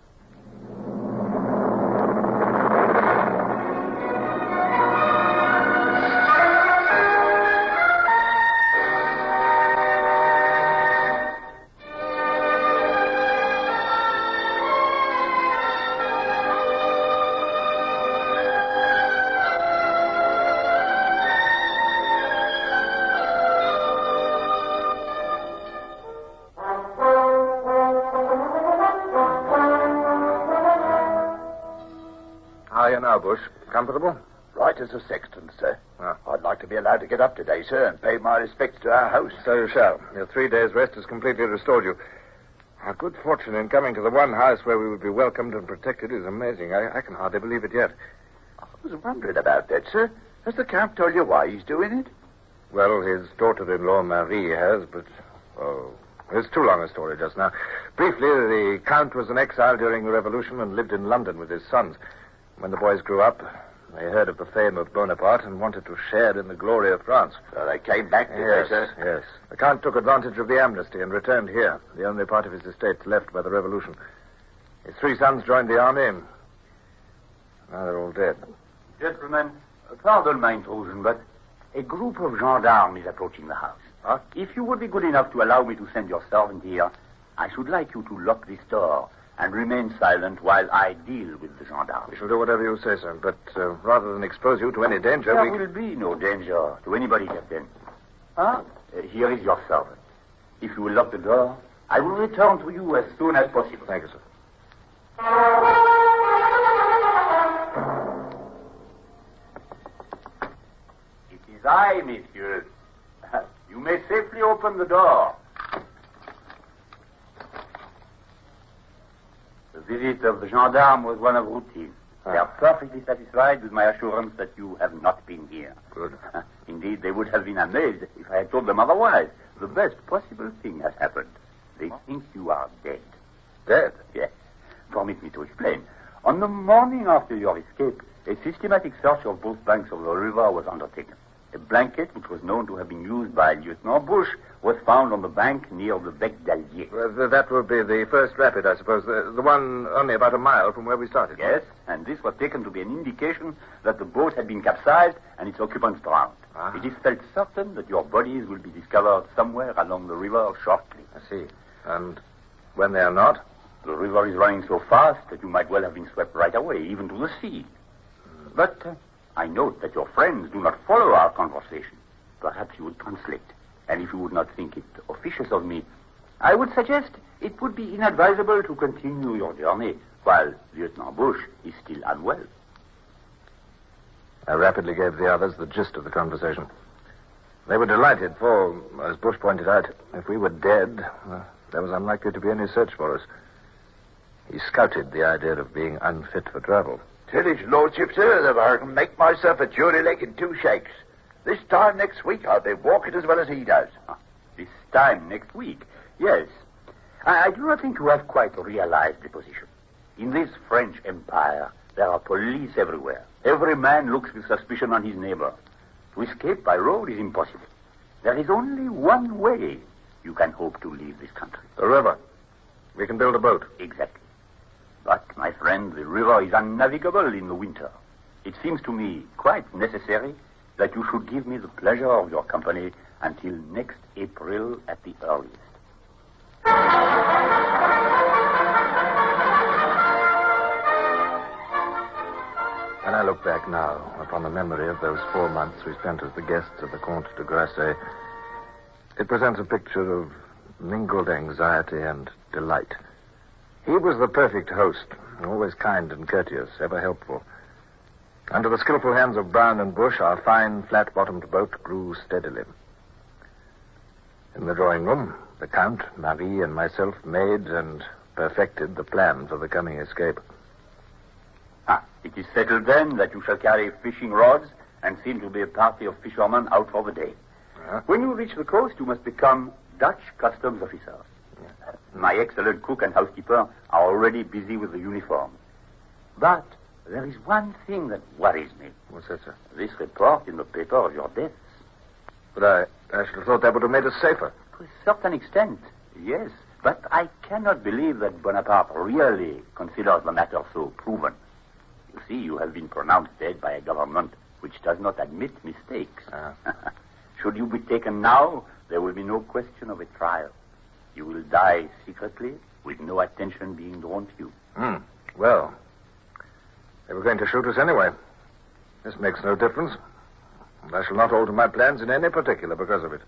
How are you now, Bush? Comfortable? Right as a sexton, sir. I'd like to be allowed to get up today, sir, and pay my respects to our host. So you shall. Your 3 days' rest has completely restored you. Our good fortune in coming to the one house where we would be welcomed and protected is amazing. I can hardly believe it yet. I was wondering about that, sir. Has the Count told you why he's doing it? Well, his daughter-in-law, Marie, has, but... Oh, it's too long a story just now. Briefly, the Count was an exile during the Revolution and lived in London with his sons. When the boys grew up, they heard of the fame of Bonaparte and wanted to share in the glory of France. So they came back, did Yes, they, sir? yes. The Count took advantage of the amnesty and returned here, the only part of his estate left by the Revolution. His 3 sons joined the army, and now they're all dead. Gentlemen, pardon my intrusion, but a group of gendarmes is approaching the house. Huh? If you would be good enough to allow me to send your servant here, I should like you to lock this door and remain silent while I deal with the gendarmes. We shall do whatever you say, sir, but rather than expose you to any danger, There will be no danger to anybody, Captain. Here is your servant. If you will lock the door, I will return to you as soon as possible. Thank you, sir. It is I, monsieur. You may safely open the door. The visit of the gendarme was one of routine. They are perfectly satisfied with my assurance that you have not been here. Good. Indeed, they would have been amazed if I had told them otherwise. The best possible thing has happened. They think you are dead. Dead? Yes. Permit me to explain. On the morning after your escape, a systematic search of both banks of the river was undertaken. A blanket, which was known to have been used by Lieutenant Bush, was found on the bank near the Bec d'Allier. Well, that would be the first rapid, I suppose. The one only about a mile from where we started. Yes, and this was taken to be an indication that the boat had been capsized and its occupants drowned. It is felt certain that your bodies will be discovered somewhere along the river shortly. I see. And when they are not? The river is running so fast that you might well have been swept right away, even to the sea. But I note that your friends do not follow our conversation. Perhaps you would translate. And if you would not think it officious of me, I would suggest it would be inadvisable to continue your journey while Lieutenant Bush is still unwell. I rapidly gave the others the gist of the conversation. They were delighted, for, as Bush pointed out, if we were dead, there was unlikely to be any search for us. He scouted the idea of being unfit for travel. Tell his lordship, sir, that I can make myself a jury leg in 2 shakes. This time next week, I'll be walking as well as he does. This time next week? Yes. I do not think you have quite realized the position. In this French Empire, there are police everywhere. Every man looks with suspicion on his neighbor. To escape by road is impossible. There is only one way you can hope to leave this country. The river. We can build a boat. Exactly. But, my friend, the river is unnavigable in the winter. It seems to me quite necessary that you should give me the pleasure of your company until next April at the earliest. When I look back now upon the memory of those 4 months we spent as the guests of the Comte de Grasset, it presents a picture of mingled anxiety and delight. He was the perfect host, always kind and courteous, ever helpful. Under the skillful hands of Brown and Bush, our fine, flat-bottomed boat grew steadily. In the drawing room, the Count, Marie, and myself made and perfected the plan for the coming escape. It is settled then that you shall carry fishing rods and seem to be a party of fishermen out for the day. When you reach the coast, you must become Dutch customs officers. My excellent cook and housekeeper are already busy with the uniform. But there is one thing that worries me. What's that, sir? This report in the paper of your deaths. But I should have thought that would have made us safer. To a certain extent, yes. But I cannot believe that Bonaparte really considers the matter so proven. You see, you have been pronounced dead by a government which does not admit mistakes. Should you be taken now, there will be no question of a trial. You will die secretly, with no attention being drawn to you. Well, they were going to shoot us anyway. This makes no difference. And I shall not alter my plans in any particular because of it.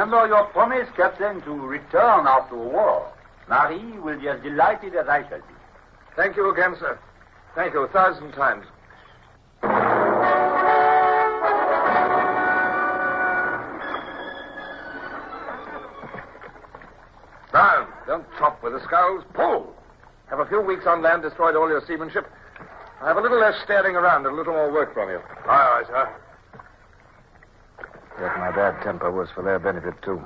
remember your promise, Captain, to return after the war. Marie will be as delighted as I shall be. Thank you again, sir. Thank you 1,000 times. Brown, don't chop with the sculls. Pull! Have a few weeks on land destroyed all your seamanship? I have a little less staring around and a little more work from you. Aye, sir. Yet my bad temper was for their benefit, too.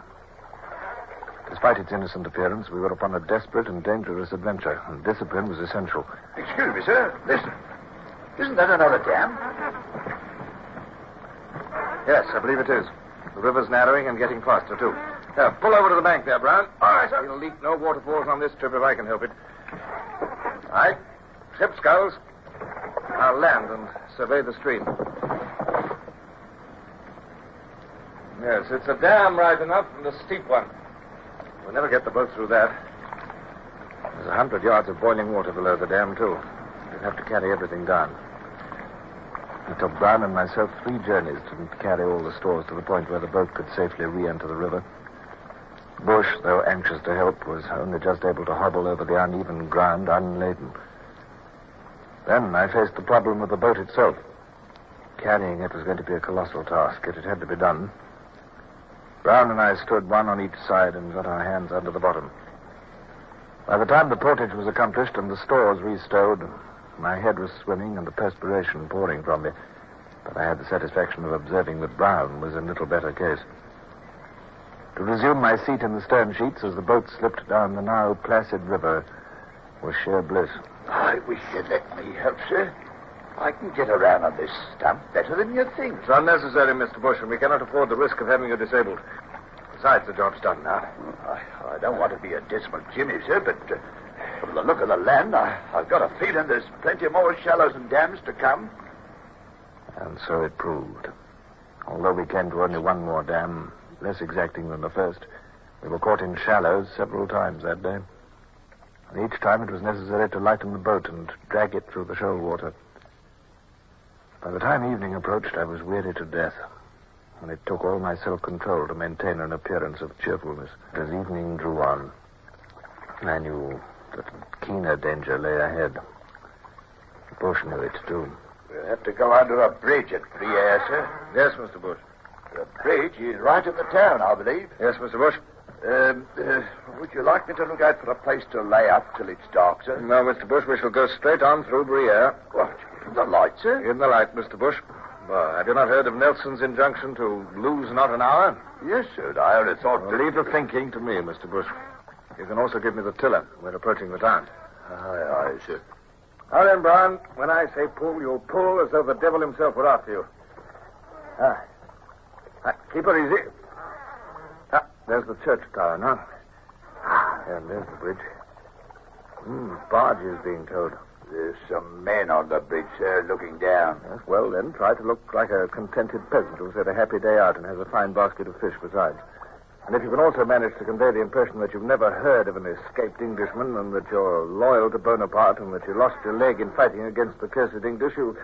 Despite its innocent appearance, we were upon a desperate and dangerous adventure, and discipline was essential. Excuse me, sir. Listen. Isn't that another dam? Yes, I believe it is. The river's narrowing and getting faster, too. Now, pull over to the bank there, Brown. All right, sir. We'll leak no waterfalls on this trip if I can help it. All right. Ship sculls. I'll land and survey the stream. Yes, it's a dam right enough and a steep one. We'll never get the boat through that. There's 100 yards of boiling water below the dam, too. We'll have to carry everything down. It took Brown and myself 3 journeys to carry all the stores to the point where the boat could safely re-enter the river. Bush, though anxious to help, was only just able to hobble over the uneven ground unladen. Then I faced the problem of the boat itself. Carrying it was going to be a colossal task, yet it had to be done. Brown and I stood one on each side and got our hands under the bottom. By the time the portage was accomplished and the stores restowed, my head was swimming and the perspiration pouring from me. But I had the satisfaction of observing that Brown was in little better case. To resume my seat in the stern sheets as the boat slipped down the now placid river was sheer bliss. I wish you'd let me help, sir. I can get around on this stump better than you think. It's unnecessary, Mr. Bush, and we cannot afford the risk of having you disabled. Besides, the job's done now. I don't want to be a dismal Jimmy, sir, but from the look of the land, I've got a feeling there's plenty more shallows and dams to come. And so it proved. Although we came to only one more dam, less exacting than the first, we were caught in shallows several times that day. And each time it was necessary to lighten the boat and drag it through the shoal water. By the time evening approached, I was weary to death, and it took all my self-control to maintain an appearance of cheerfulness. As evening drew on, I knew that keener danger lay ahead. Bush knew it, too. We'll have to go under a bridge at Briere, sir. Yes, Mr. Bush. The bridge is right at the town, I believe. Yes, Mr. Bush. Would you like me to look out for a place to lay up till it's dark, sir? No, Mr. Bush, we shall go straight on through Briere. What? In the light, sir? In the light, Mr. Bush. Well, have you not heard of Nelson's injunction to lose not an hour? Yes, sir. I only thought... Well, leave the thinking to me, Mr. Bush. You can also give me the tiller. We're approaching the town. Aye, sir. Now then, Brown, when I say pull, you'll pull as though the devil himself were after you. Keep her easy. There's the church tower now. And there's the bridge. Barge is being towed. There's some men on the bridge, sir, looking down. Yes, well, then, try to look like a contented peasant who's had a happy day out and has a fine basket of fish besides. And if you can also manage to convey the impression that you've never heard of an escaped Englishman and that you're loyal to Bonaparte and that you lost your leg in fighting against the cursed English, you'll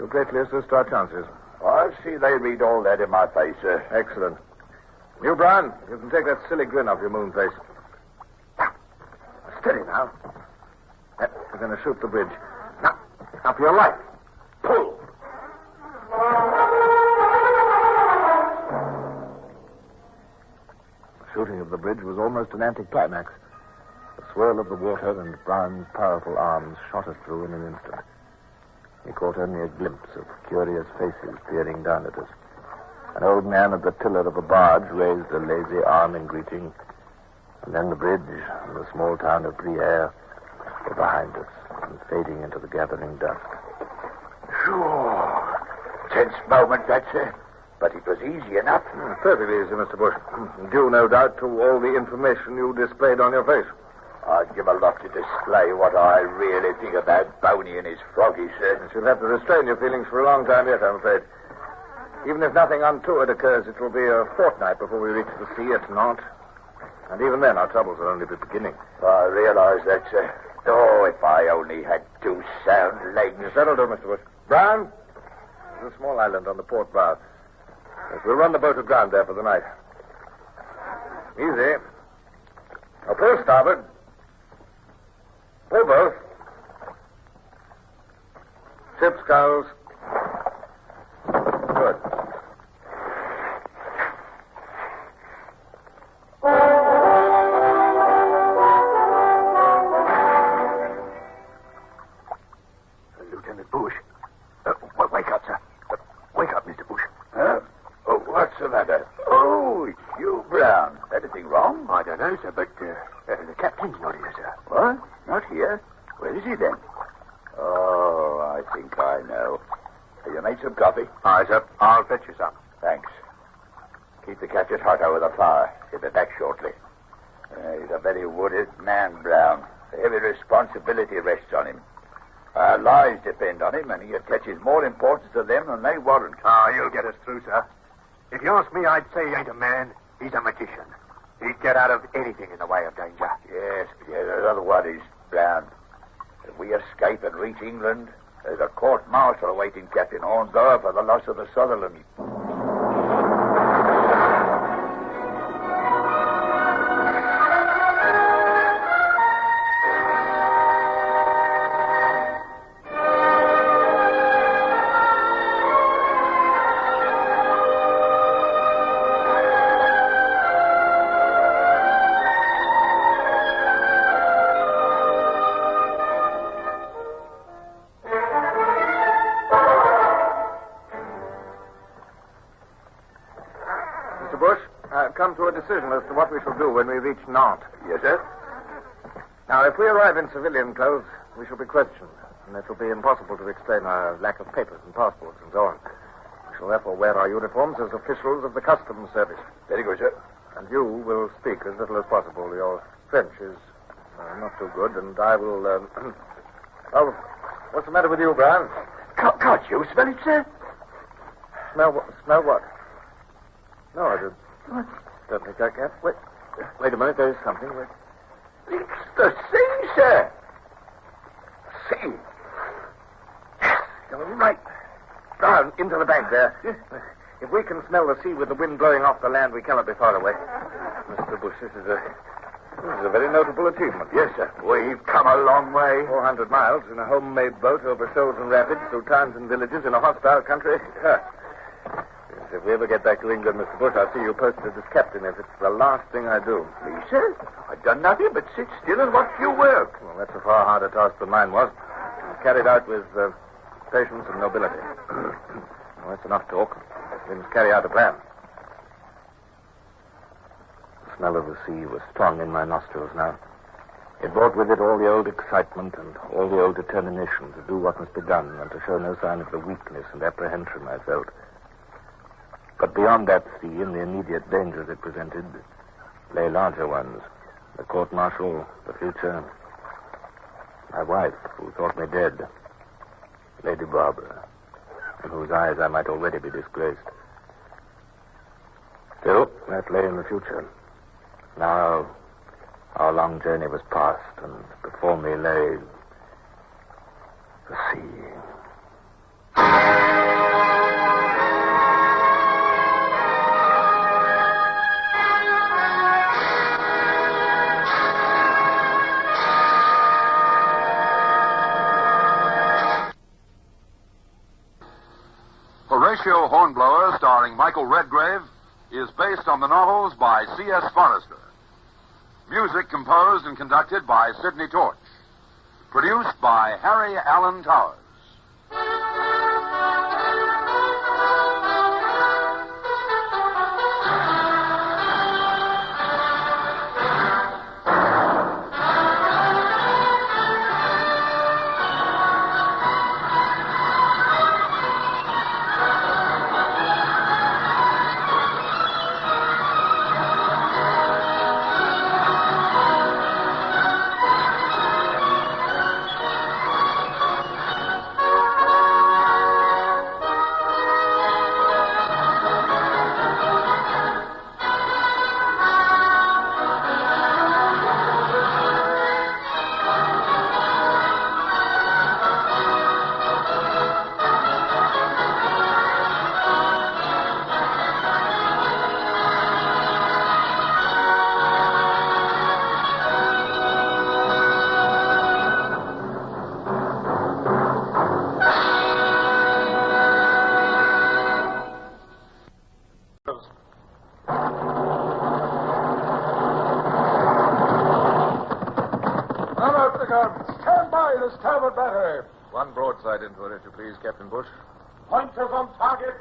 greatly assist our chances. I see they read all that in my face, sir. Excellent. You, Brown, you can take that silly grin off your moon face. Steady now. We're going to shoot the bridge. Now, for your life. Pull. The shooting of the bridge was almost an anticlimax. The swirl of the water and Brown's powerful arms shot us through in an instant. We caught only a glimpse of curious faces peering down at us. An old man at the tiller of a barge raised a lazy arm in greeting. And then the bridge and the small town of Briere were behind us and fading into the gathering dusk. Sure. Tense moment, that, sir. But it was easy enough. Perfectly easy, Mr. Bush. Due, no doubt, to all the information you displayed on your face. I'd give a lot to display what I really think about Boney and his froggies, sir. You'll have to restrain your feelings for a long time yet, I'm afraid. Even if nothing untoward occurs, it will be a fortnight before we reach the sea at Nantes. And even then, our troubles will only be beginning. I realize that, sir. Oh, if I only had 2 sound legs. Yes, that'll do, Mr. Bush. Brown, there's a small island on the port bow. Yes, we'll run the boat aground there for the night. Easy. Now, pull starboard. Pull both. Ship sculls. Good. Lieutenant Bush. Wake up, sir. Wake up, Mr. Bush. Huh? Oh, what's the matter? Oh, it's you, Brown. Anything wrong? I don't know, sir, but the captain's not here, sir. What? Not here? Where is he, then? Oh, I think I know. Have you made some coffee? Aye, sir. I'll fetch you some. Thanks. Keep the catches hot over the fire. He'll be back shortly. He's a very worried man, Brown. A heavy responsibility rests on him. Our lives depend on him, and he attaches more importance to them than they warrant. He'll get us through, sir. If you ask me, I'd say he ain't a man. He's a magician. He'd get out of anything in the way of danger. Yes, there's other worries, Brown. If we escape and reach England, there's a court-martial awaiting Captain Hornblower for the loss of the Sutherland. Come to a decision as to what we shall do when we reach Nantes. Yes, sir? Now, if we arrive in civilian clothes, we shall be questioned, and it will be impossible to explain our lack of papers and passports and so on. We shall therefore wear our uniforms as officials of the customs service. Very good, sir. And you will speak as little as possible. Your French is not too good, and I will... Oh, what's the matter with you, Brown? Can't you smell it, sir? Smell what? No, I don't think I can. Wait a minute. There is something. Wait. It's the sea, sir. Sea. You're right. Brown, into the bank there. If we can smell the sea with the wind blowing off the land, we cannot be far away. Mr. Bush, this is a very notable achievement. Yes, sir. We've come a long way. 400 miles in a homemade boat over shoals and rapids, through towns and villages in a hostile country. If we ever get back to England, Mr. Bush, I'll see you posted as captain if it's the last thing I do. Me, sir? I've done nothing but sit still and watch you work. Well, that's a far harder task than mine was. Carried out with patience and nobility. Well, that's enough talk. We must carry out a plan. The smell of the sea was strong in my nostrils now. It brought with it all the old excitement and all the old determination to do what must be done and to show no sign of the weakness and apprehension I felt. But beyond that sea and the immediate dangers it presented lay larger ones. The court-martial, the future, my wife, who thought me dead, Lady Barbara, in whose eyes I might already be disgraced. Still, that lay in the future. Now, our long journey was past, and before me lay the sea. Horatio Hornblower, starring Michael Redgrave, is based on the novels by C.S. Forrester. Music composed and conducted by Sidney Torch. Produced by Harry Allen Towers. out the guns. Stand by to starboard battery. One broadside into it, if you please, Captain Bush. Pointers on target.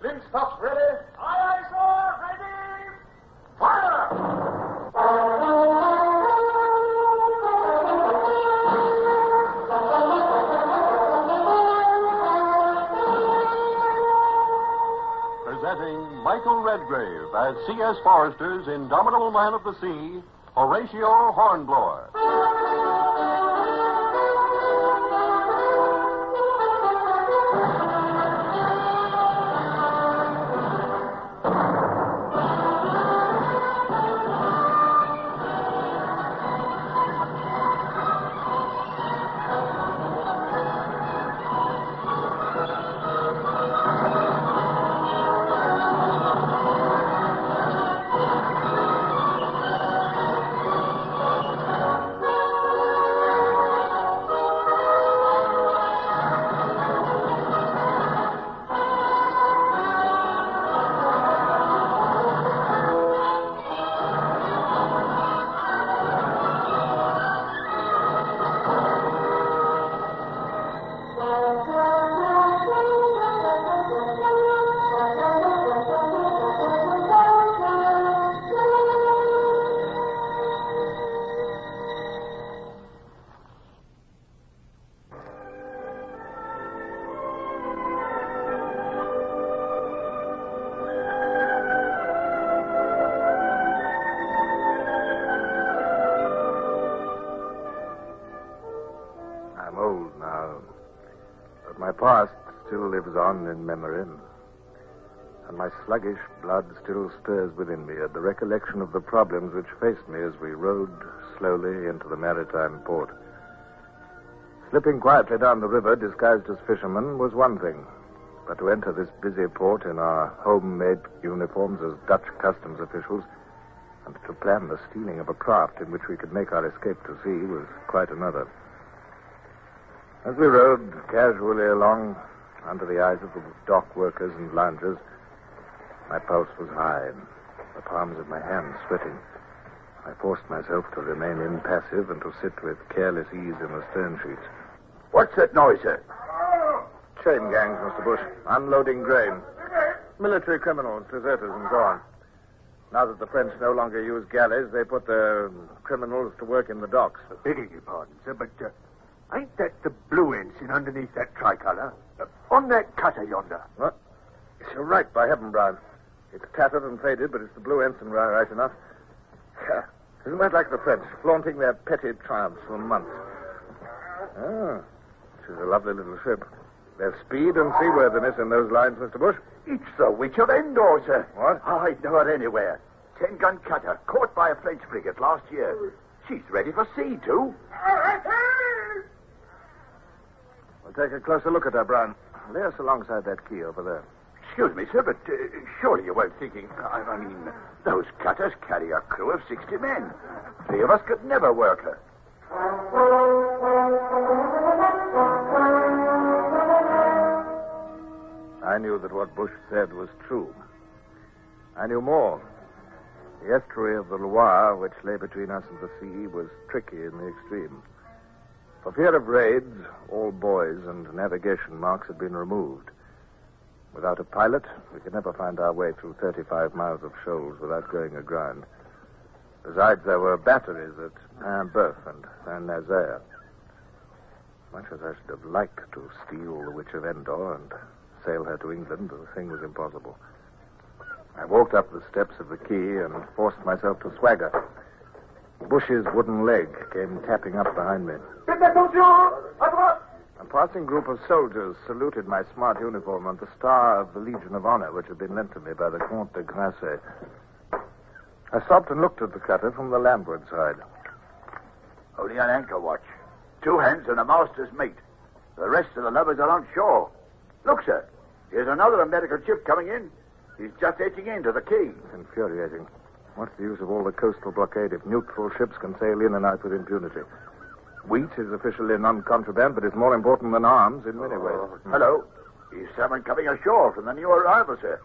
Linstock ready. Aye, aye, sir. Ready. Fire! Presenting Michael Redgrave as C.S. Forester's Indomitable Man of the Sea, Horatio Hornblower. I'm old now, but my past still lives on in memory, and my sluggish blood still stirs within me at the recollection of the problems which faced me as we rowed slowly into the maritime port. Slipping quietly down the river, disguised as fishermen, was one thing, but to enter this busy port in our homemade uniforms as Dutch customs officials, and to plan the stealing of a craft in which we could make our escape to sea was quite another. As we rowed casually along under the eyes of the dock workers and loungers, my pulse was high and the palms of my hands sweating. I forced myself to remain impassive and to sit with careless ease in the stern sheets. What's that noise, sir? Chain gangs, Mr. Bush. Unloading grain. Military criminals, deserters, and so on. Now that the French no longer use galleys, they put the criminals to work in the docks. Begging your pardon, sir, but ain't that the blue ensign underneath that tricolour? On that cutter yonder. What? You're right, by heaven, Brown. It's tattered and faded, but it's the blue ensign right enough. Isn't that like the French, flaunting their petty triumphs for months? Ah, she's a lovely little ship. There's speed and seaworthiness in those lines, Mr. Bush. It's the Witch of Endor, sir. What? I know her anywhere. 10-gun cutter, caught by a French frigate last year. She's ready for sea, too. We'll take a closer look at her, Brown. Lay us alongside that quay over there. Excuse me, sir, but surely you weren't thinking... I mean, those cutters carry a crew of 60 men. 3 of us could never work her. I knew that what Bush said was true. I knew more. The estuary of the Loire, which lay between us and the sea, was tricky in the extreme. For fear of raids, all buoys and navigation marks had been removed. Without a pilot, we could never find our way through 35 miles of shoals without going aground. Besides, there were batteries at Saint-Boeuf and Saint-Nazaire. Much as I should have liked to steal the Witch of Endor and sail her to England, the thing was impossible. I walked up the steps of the quay and forced myself to swagger. Bush's wooden leg came tapping up behind me. A passing group of soldiers saluted my smart uniform and the star of the Legion of Honor, which had been lent to me by the Comte de Grasse. I stopped and looked at the cutter from the landward side. Only an anchor watch. 2 hands and a master's mate. The rest of the lovers are on shore. Look, sir. Here's another American ship coming in. He's just edging into the quay. It's infuriating. What's the use of all the coastal blockade if neutral ships can sail in and out with impunity? Wheat is officially non-contraband, but it's more important than arms in many ways. Hello. He's someone coming ashore from the new arrival, sir.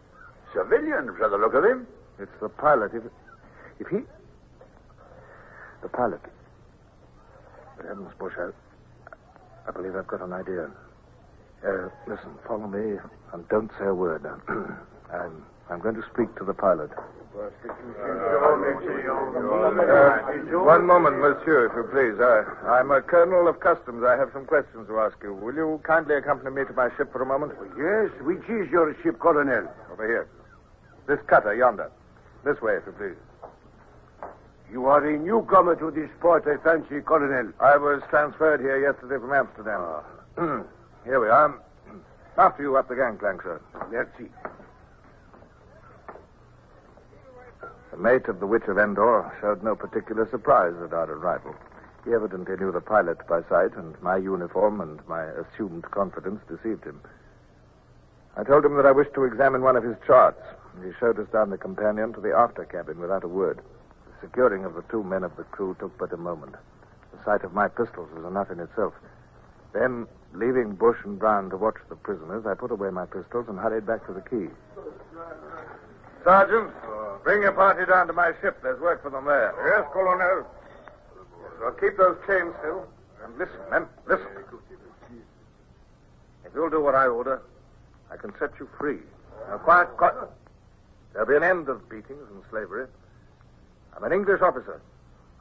Civilian, for the look of him. It's the pilot. If he... The pilot. heavens, Bush, I believe I've got an idea. Listen, follow me, and don't say a word. I'm going to speak to the pilot. One moment, monsieur, if you please. I'm a colonel of customs. I have some questions to ask you. Will you kindly accompany me to my ship for a moment? Yes, which is your ship, Colonel? Over here. This cutter, yonder. This way, if you please. You are a newcomer to this port, I fancy, Colonel. I was transferred here yesterday from Amsterdam. Here we are. After you up the gangplank, sir. Merci. The mate of the Witch of Endor showed no particular surprise at our arrival. He evidently knew the pilot by sight, and my uniform and my assumed confidence deceived him. I told him that I wished to examine one of his charts, and he showed us down the companion to the after cabin without a word. The securing of the 2 men of the crew took but a moment. The sight of my pistols was enough in itself. Then, leaving Bush and Brown to watch the prisoners, I put away my pistols and hurried back to the quay. Sergeant, bring your party down to my ship. There's work for them there. Yes, Colonel. So keep those chains still. And listen, men, listen. If you'll do what I order, I can set you free. Now, quiet. There'll be an end of beatings and slavery. I'm an English officer.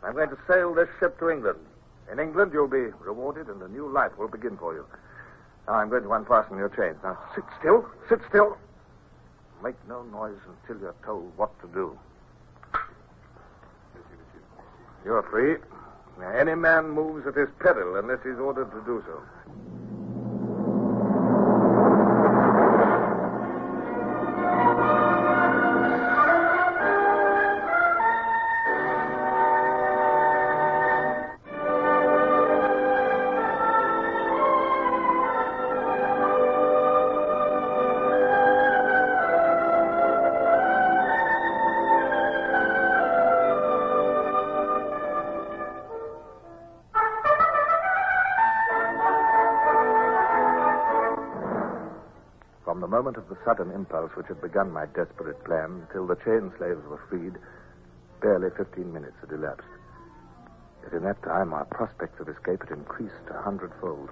I'm going to sail this ship to England. In England, you'll be rewarded, and a new life will begin for you. Now, I'm going to unfasten your chains. Now, sit still. Sit still. Make no noise until you're told what to do. You're free. Now, any man moves at his peril unless he's ordered to do so. From the moment of the sudden impulse which had begun my desperate plan till the chain slaves were freed, barely 15 minutes had elapsed. Yet in that time, our prospects of escape had increased 100-fold.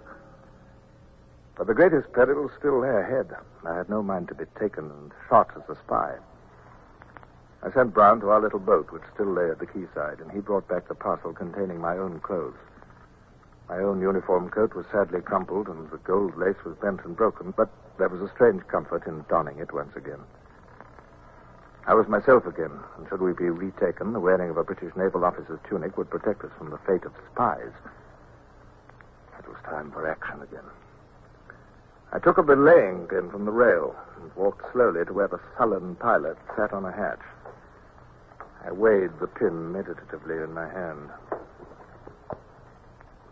But the greatest peril still lay ahead. I had no mind to be taken and shot as a spy. I sent Brown to our little boat, which still lay at the quayside, and he brought back the parcel containing my own clothes. My own uniform coat was sadly crumpled, and the gold lace was bent and broken, but there was a strange comfort in donning it once again. I was myself again, and should we be retaken, the wearing of a British naval officer's tunic would protect us from the fate of spies. It was time for action again. I took a belaying pin from the rail and walked slowly to where the sullen pilot sat on a hatch. I weighed the pin meditatively in my hand.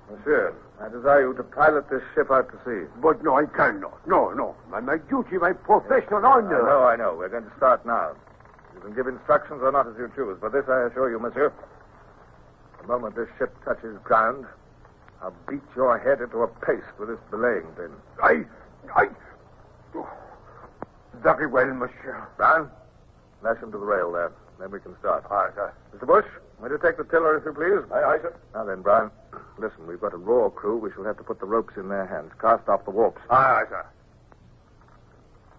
Monsieur, I desire you to pilot this ship out to sea. But no, I cannot. No. My duty, my professional honor. I know. We're going to start now. You can give instructions or not as you choose, but this I assure you, monsieur. The moment this ship touches ground, I'll beat your head into a paste with this belaying pin. I... Oh, very well, monsieur. Brown, lash him to the rail there. Then we can start. Aye, sir. Mr. Bush, will you take the tiller, if you please? Aye, sir. Now then, Brown, listen, we've got a raw crew. We shall have to put the ropes in their hands. Cast off the warps. Aye, sir.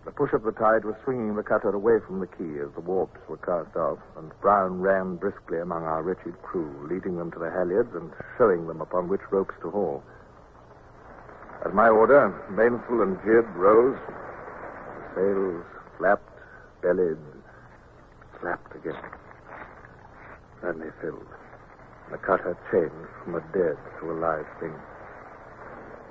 The push of the tide was swinging the cutter away from the quay as the warps were cast off, and Brown ran briskly among our wretched crew, leading them to the halyards and showing them upon which ropes to haul. At my order, mainsail and jib rose. The sails flapped, bellied, flapped again. Then they filled. The cutter changed from a dead to a live thing.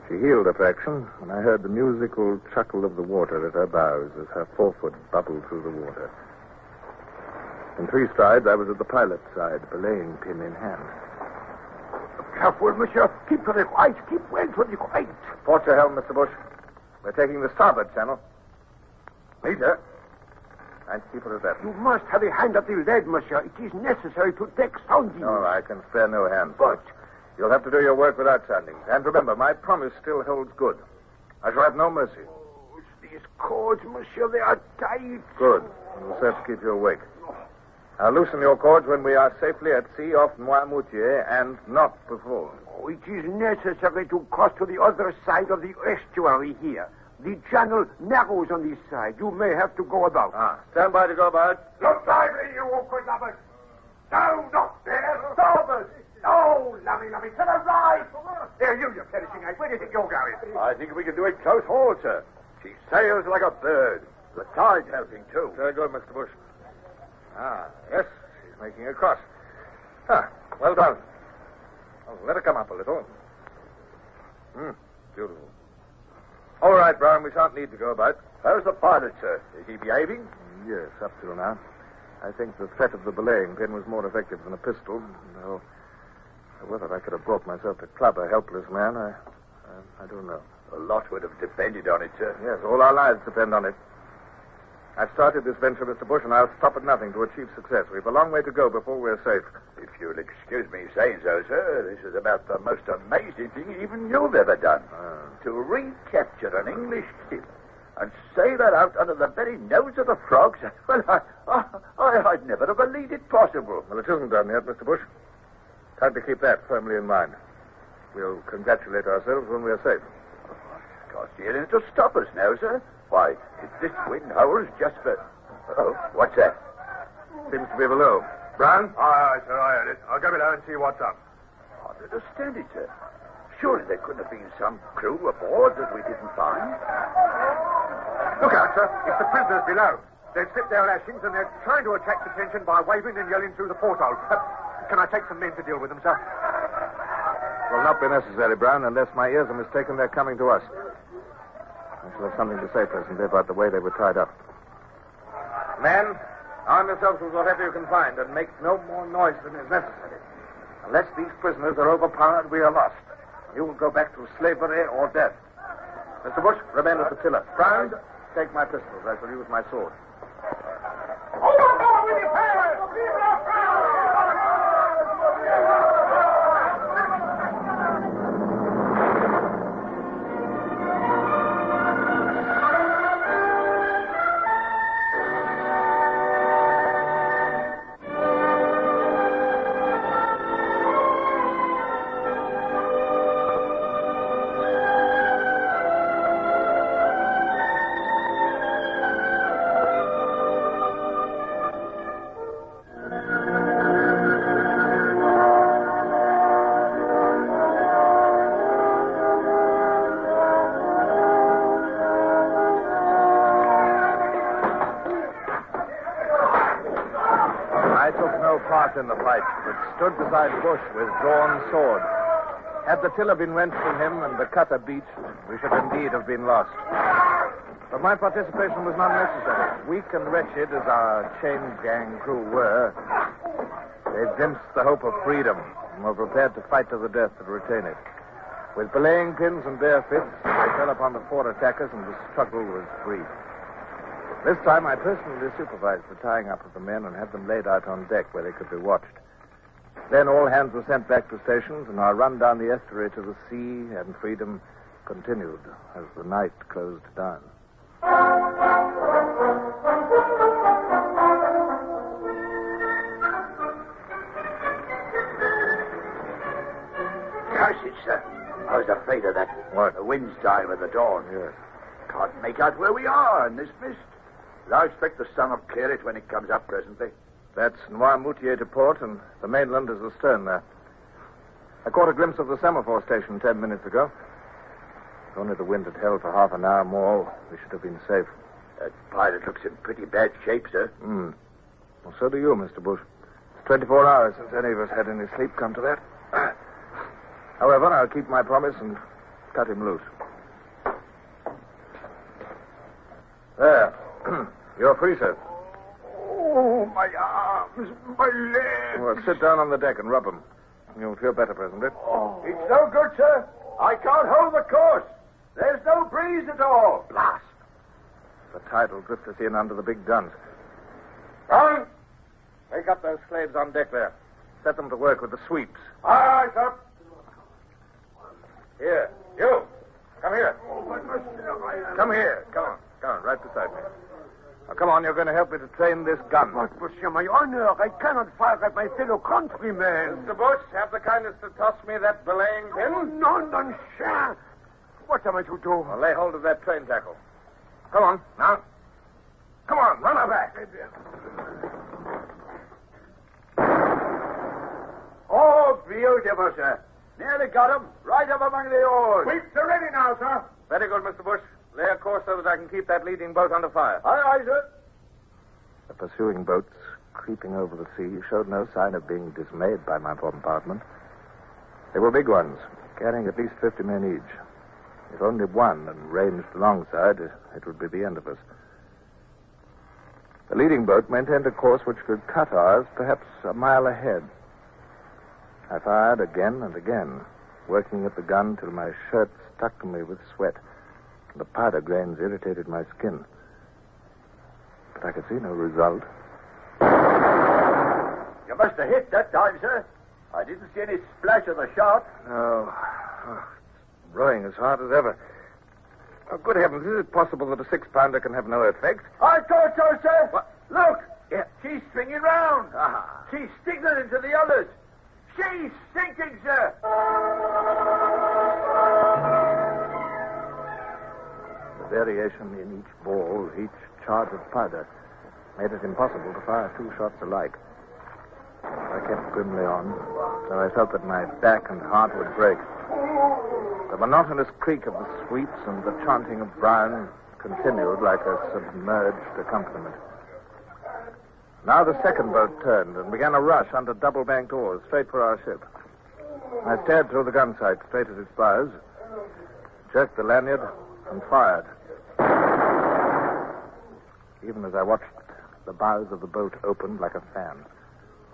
She heeled a fraction, and I heard the musical chuckle of the water at her bows as her forefoot bubbled through the water. In 3 strides, I was at the pilot's side, belaying pin in hand. Careful, monsieur. Keep to the right. Keep well to the right. Port your helm, Mr. Bush. We're taking the starboard channel. Meet her. And keep her at that. You must have a hand at the lead, monsieur. It is necessary to take soundings. No, I can spare no hands. But... you'll have to do your work without soundings. And remember, my promise still holds good. I shall have no mercy. Oh, these cords, monsieur, they are tight. Good. You'll have to keep you awake. I'll loosen your cords when we are safely at sea off Noirmoutier and not before. Oh, it is necessary to cross to the other side of the estuary here. The channel narrows on this side. You may have to go about. Stand by to go about. Look lively, you awkward lovers. No, not there. Starboard. Oh, lovely, to the right. There, you perishing egg. Where do you think you're going? I think we can do it close haul, sir. She sails like a bird. The tide's helping, too. Very good, Mr. Bush. Yes, she's making a cross. Well done. Oh, let her come up a little. Beautiful. All right, Brown, we shan't need to go about. How's the pilot, sir? Is he behaving? Yes, up till now. I think the threat of the belaying pin was more effective than a pistol. Though whether I could have brought myself to club a helpless man, I don't know. A lot would have depended on it, sir. Yes, all our lives depend on it. I've started this venture, Mr. Bush, and I'll stop at nothing to achieve success. We've a long way to go before we're safe. If you'll excuse me saying so, sir, this is about the most amazing thing even you've ever done. To recapture an English ship and sail her out under the very nose of the frogs. Well, I'd never have believed it possible. Well, it isn't done yet, Mr. Bush. Time to keep that firmly in mind. We'll congratulate ourselves when we're safe. Can't see anything to stop us now, sir. Why, this wind howls just for... Oh, what's that? Seems to be below. Brown? Aye, sir, I heard it. I'll go below and see what's up. I don't understand it, sir. Surely there couldn't have been some crew aboard that we didn't find. Look out, sir. It's the prisoners below. They've stripped their lashings and they're trying to attract attention by waving and yelling through the porthole. Can I take some men to deal with them, sir? Will not be necessary, Brown, unless my ears are mistaken. They're coming to us. I shall have something to say presently about the way they were tied up. Men, arm yourselves with whatever you can find and make no more noise than is necessary. Unless these prisoners are overpowered, we are lost. You will go back to slavery or death. Mr. Bush, remain at the tiller. Brown, take my pistols. I shall use my sword. Overboard with your parents! In the fight, but stood beside Bush with drawn sword. Had the tiller been wrenched from him and the cutter beached, we should indeed have been lost. But my participation was not necessary. Weak and wretched as our chain gang crew were, they glimpsed the hope of freedom and were prepared to fight to the death to retain it. With belaying pins and bare fists, they fell upon the four attackers and the struggle was brief. This time, I personally supervised the tying up of the men and had them laid out on deck where they could be watched. Then all hands were sent back to stations, and our run down the estuary to the sea and freedom continued as the night closed down. Curse it, sir. I was afraid of that. What? The wind's dying with the dawn. Yes. Can't make out where we are in this mist. But I expect the sun will clear it when it comes up presently. That's Noirmoutier to port, and the mainland is astern there. I caught a glimpse of the semaphore station 10 minutes ago. If only the wind had held for half an hour more, we should have been safe. That pilot looks in pretty bad shape, sir. Well, so do you, Mr. Bush. It's 24 hours since any of us had any sleep, come to that. However, I'll keep my promise and cut him loose. There. You're free, sir. Oh, my arms, my legs. Well, sit down on the deck and rub them. You'll feel better presently. Oh. It's no good, sir. I can't hold the course. There's no breeze at all. Blast. The tide will drift us in under the big guns. Brown, Wake up those slaves on deck there. Set them to work with the sweeps. Aye, sir. Here, you. Come here. Come here. Come on, right beside me. Now, come on. on, you're going to help me to train this gun. But, monsieur, my honor, I cannot fire at my fellow countrymen. Mr. Bush, have the kindness to toss me that belaying pin. Oh, non, sir. What am I to do? Well, lay hold of that train tackle. Come on, now. Come on, run her back. Oh, beautiful, sir. Nearly got him. Right up among the oars. Sweeps are ready now, sir. Very good, Mr. Bush. Lay a course so that I can keep that leading boat under fire. Aye, aye, sir. The pursuing boats, creeping over the sea, showed no sign of being dismayed by my bombardment. They were big ones, carrying at least 50 men each. If only one and ranged alongside, it would be the end of us. The leading boat maintained a course which could cut ours perhaps a mile ahead. I fired again and again, working at the gun till my shirt stuck to me with sweat, and the powder grains irritated my skin. But I could see no result. You must have hit that time, sir. I didn't see any splash of the shot. No. Oh, it's rowing as hard as ever. Oh, good heavens, is it possible that a 6-pounder can have no effect? I thought so, sir. What? Look. Yeah. She's swinging round. Ah. She's signaling to the others. She's sinking, sir. The variation in each ball, each charge of powder, made it impossible to fire 2 shots alike. I kept grimly on, though I felt that my back and heart would break. The monotonous creak of the sweeps and the chanting of Brown continued like a submerged accompaniment. Now the second boat turned and began a rush under double-banked oars, straight for our ship. I stared through the gun sight, straight at its bows, jerked the lanyard, and fired. Even as I watched, the bows of the boat opened like a fan.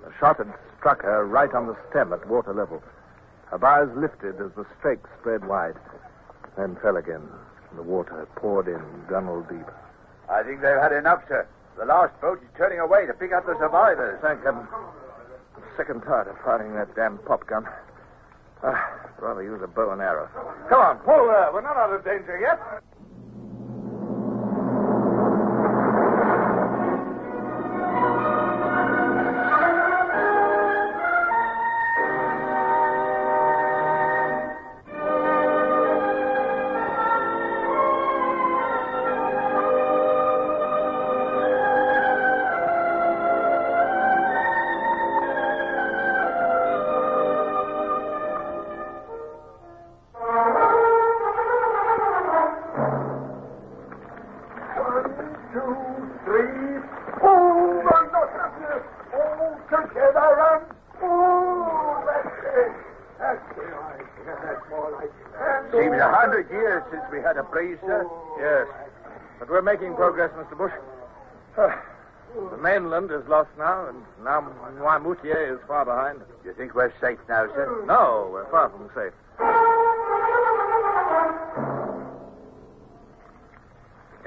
A shot had struck her right on the stem at water level. Her bows lifted as the strakes spread wide, then fell again. The water poured in, gunwale deep. I think they've had enough, sir. The last boat is turning away to pick up the survivors. Thank heaven. I'm sick and tired of firing that damn pop gun. I'd rather use a bow and arrow. Come on, pull there. We're not out of danger yet. Seems 100 years since we had a breeze, sir. Yes. But we're making progress, Mr. Bush. The mainland is lost now, and now Noirmoutier is far behind. You think we're safe now, sir? No, we're far from safe.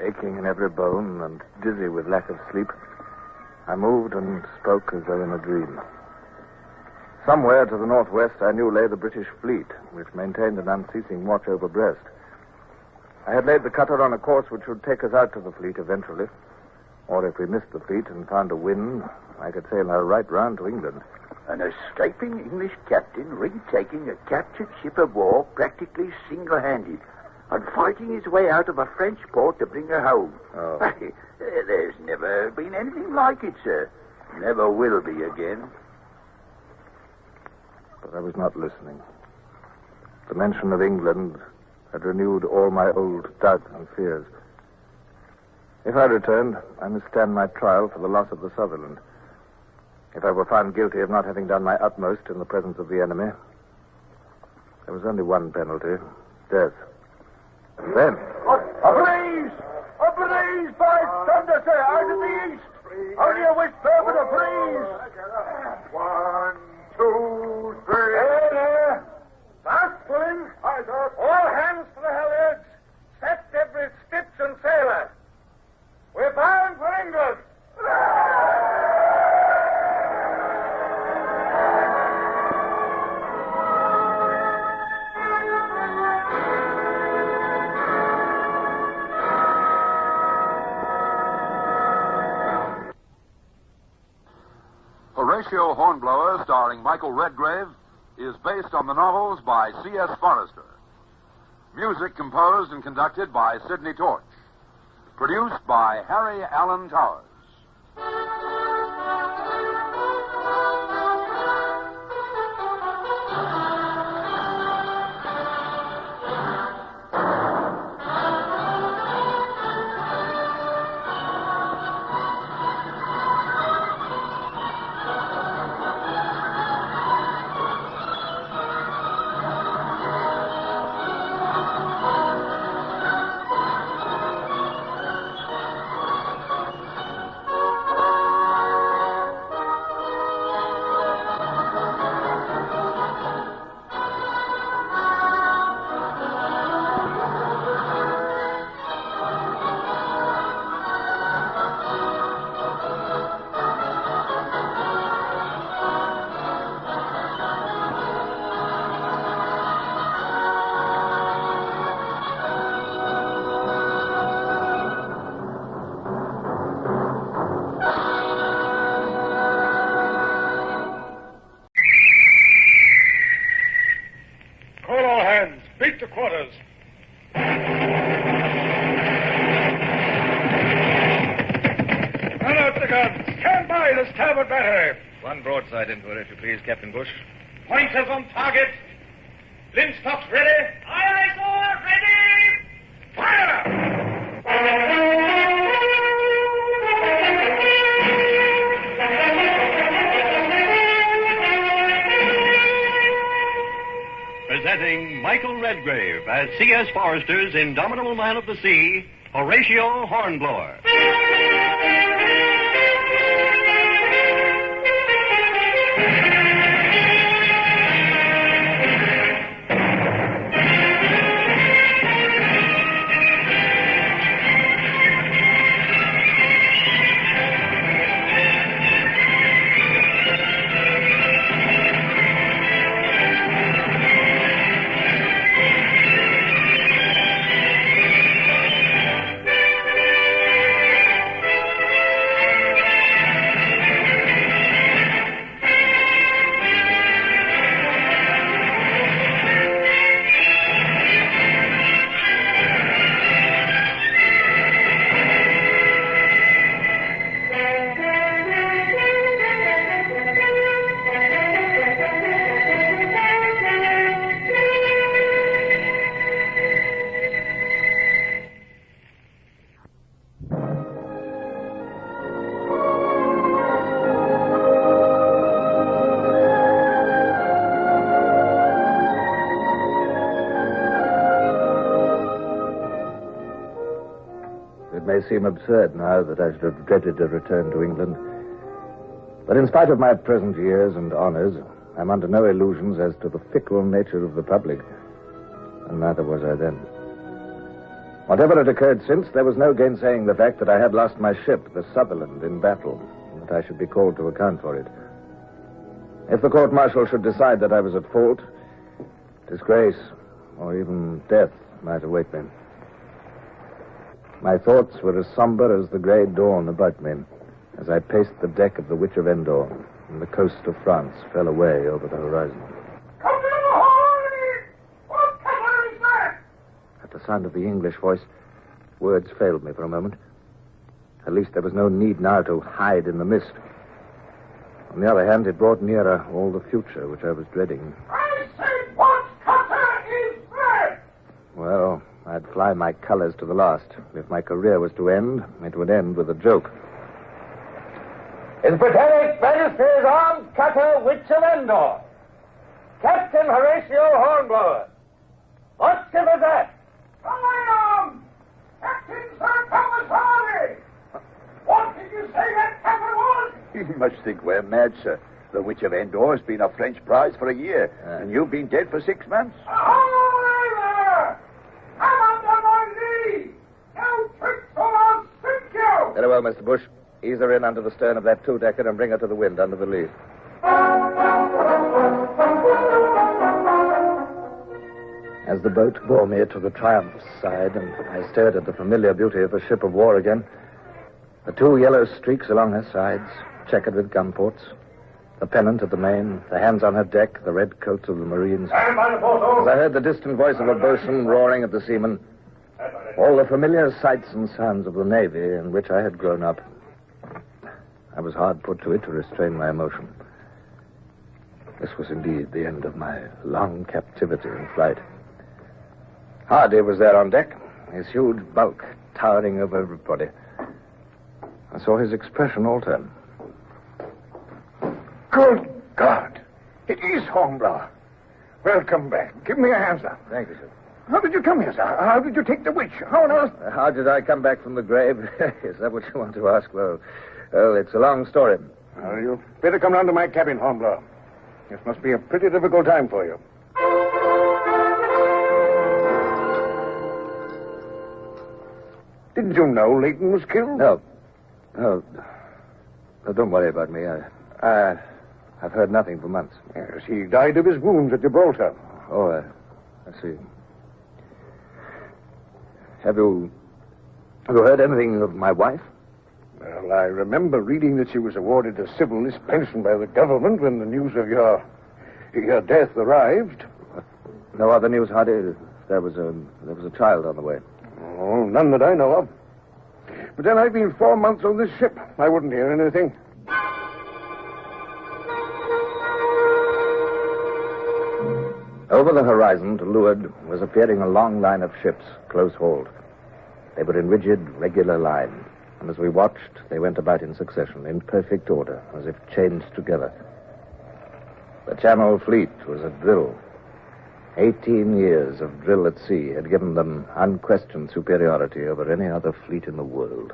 Aching in every bone and dizzy with lack of sleep, I moved and spoke as though in a dream. Somewhere to the northwest, I knew lay the British fleet, which maintained an unceasing watch over Brest. I had laid the cutter on a course which would take us out to the fleet eventually. Or if we missed the fleet and found a wind, I could sail her right round to England. An escaping English captain retaking a captured ship of war practically single-handed and fighting his way out of a French port to bring her home. Oh. There's never been anything like it, sir. Never will be again. But I was not listening. The mention of England had renewed all my old doubts and fears. If I returned, I must stand my trial for the loss of the Sutherland. If I were found guilty of not having done my utmost in the presence of the enemy, there was only one penalty, death. And then... A breeze! A breeze, by thunder, sir, out of the east! Only a whisper, but a breeze! 1, 2, 3. Hey there! Fast pulling. Aye, sir. All hands to the halyards! Set every stitch and sailor! We're bound for England! Horatio Hornblower, starring Michael Redgrave, is based on the novels by C.S. Forrester. Music composed and conducted by Sidney Torch. Produced by Harry Allen Towers. Quarters. Run out the guns. Stand by the starboard battery. One broadside into it, if you please, Captain Bush. Pointers on target. Linstops ready. Aye, aye, sir. Ready. Fire! Presenting Michael Redgrave as C.S. Forrester's indomitable man of the sea, Horatio Hornblower. It may seem absurd now that I should have dreaded a return to England. But in spite of my present years and honors, I'm under no illusions as to the fickle nature of the public. And neither was I then. Whatever had occurred since, there was no gainsaying the fact that I had lost my ship, the Sutherland, in battle, and that I should be called to account for it. If the court-martial should decide that I was at fault, disgrace, or even death might await me. My thoughts were as somber as the grey dawn about me as I paced the deck of the Witch of Endor and the coast of France fell away over the horizon. Come to the horn! What color is that? At the sound of the English voice, words failed me for a moment. At least there was no need now to hide in the mist. On the other hand, it brought nearer all the future which I was dreading. I say, what cutter is that? Well, I'd fly my colors to the last. If my career was to end, it would end with a joke. His Britannic Majesty's Armed Cutter Witch of Endor, Captain Horatio Hornblower. What ship is that? I am Captain Sir Thomas Harley. What did you say that captain was? You must think we're mad, sir. The Witch of Endor has been a French prize for a year, and you've been dead for 6 months. Ahoy there! Come under my lee! No tricks or I'll sink you! Very well, Mr. Bush. Ease her in under the stern of that two-decker and bring her to the wind under the lee. As the boat bore me to the Triumph's side and I stared at the familiar beauty of a ship of war again, the two yellow streaks along her sides, checkered with gun ports, The pennant at the main, the hands on her deck, the red coats of the Marines. Stand by the foresail. As I heard the distant voice of a boatswain roaring at the seamen, all the familiar sights and sounds of the Navy in which I had grown up, I was hard put to it to restrain my emotion. This was indeed the end of my long captivity in flight. Hardy was there on deck, his huge bulk towering over everybody. I saw his expression alter. Good God. It is Hornblower. Welcome back. Give me a hand, sir. Thank you, sir. How did you come here, sir? How did you take the witch? How on earth? How did I come back from the grave? Is that what you want to ask? Well, it's a long story. Well, you better come round to my cabin, Hornblower. This must be a pretty difficult time for you. Didn't you know Leighton was killed? No. No, don't worry about me. I've heard nothing for months. Yes, he died of his wounds at Gibraltar. Oh, I see. Have you heard anything of my wife? Well, I remember reading that she was awarded a civilist pension by the government when the news of your death arrived. No other news, Hardy? There was a child on the way. Oh, none that I know of. But then I've been 4 months on this ship. I wouldn't hear anything. Over the horizon to leeward was appearing a long line of ships, close-hauled. They were in rigid, regular line, and as we watched, they went about in succession, in perfect order, as if chained together. The Channel Fleet was at drill. 18 years of drill at sea had given them unquestioned superiority over any other fleet in the world.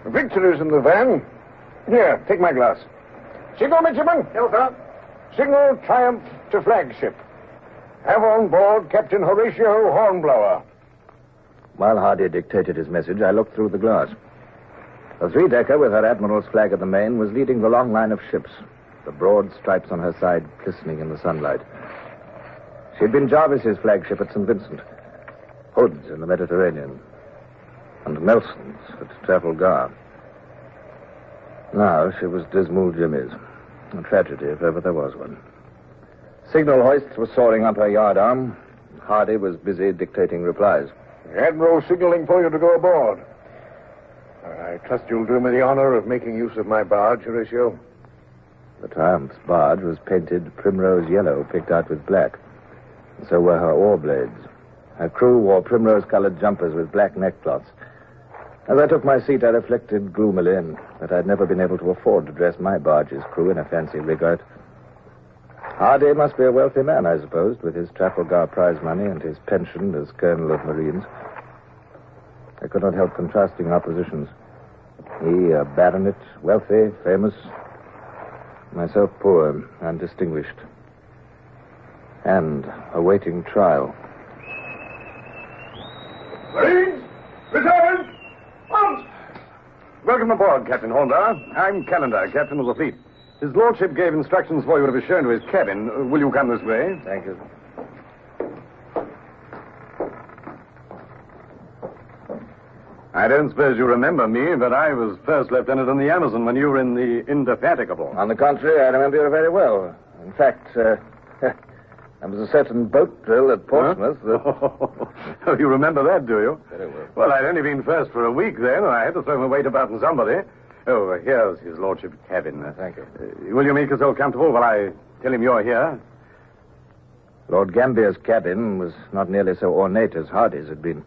Victory's in the van. Here, take my glass. Signal, midshipman. Yes, sir. Signal triumph to flagship. Have on board Captain Horatio Hornblower. While Hardy dictated his message, I looked through the glass. The three-decker with her admiral's flag at the main was leading the long line of ships, the broad stripes on her side glistening in the sunlight. She'd been Jarvis's flagship at St. Vincent, Hood's in the Mediterranean, and Nelson's at Trafalgar. Now she was Dismal Jimmy's. A tragedy, if ever there was one. Signal hoists were soaring up her yardarm. Hardy was busy dictating replies. The Admiral signaling for you to go aboard. I trust you'll do me the honor of making use of my barge, Horatio. The Triumph's barge was painted primrose yellow, picked out with black. And so were her oar blades. Her crew wore primrose-colored jumpers with black neckcloths. As I took my seat, I reflected gloomily that I'd never been able to afford to dress my barge's crew in a fancy rigout. Hardy must be a wealthy man, I supposed, with his Trafalgar prize money and his pension as Colonel of Marines. I could not help contrasting our positions. He, a baronet, wealthy, famous. Myself poor, undistinguished. And awaiting trial. Marines, return! Mount! Welcome aboard, Captain Hornblower. I'm Callender, captain of the fleet. His lordship gave instructions for you to be shown to his cabin. Will you come this way? Thank you. I don't suppose you remember me, but I was first lieutenant on the Amazon when you were in the Indefatigable. On the contrary, I remember you very well. In fact, there was a certain boat drill at Portsmouth. Oh, you remember that, do you? Very well. Well, I'd only been first for a week then, and I had to throw my weight about on somebody. Oh, here's his lordship's cabin. Thank you. Will you make yourself comfortable while I tell him you're here? Lord Gambier's cabin was not nearly so ornate as Hardy's had been.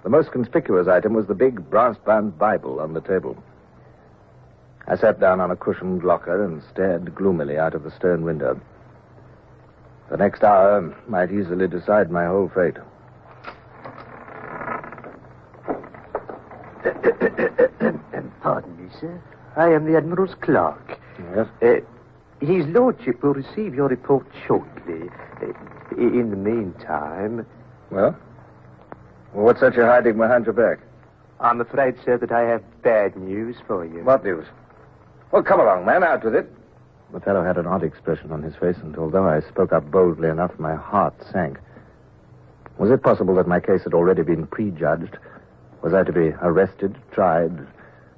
The most conspicuous item was the big brass-bound Bible on the table. I sat down on a cushioned locker and stared gloomily out of the stern window. The next hour might easily decide my whole fate. Pardon me, sir. I am the Admiral's clerk. Yes? His Lordship will receive your report shortly. In the meantime... Well, what's that you're hiding behind your back? I'm afraid, sir, that I have bad news for you. What news? Well, come along, man. Out with it. The fellow had an odd expression on his face, and although I spoke up boldly enough, my heart sank. Was it possible that my case had already been prejudged? Was I to be arrested, tried,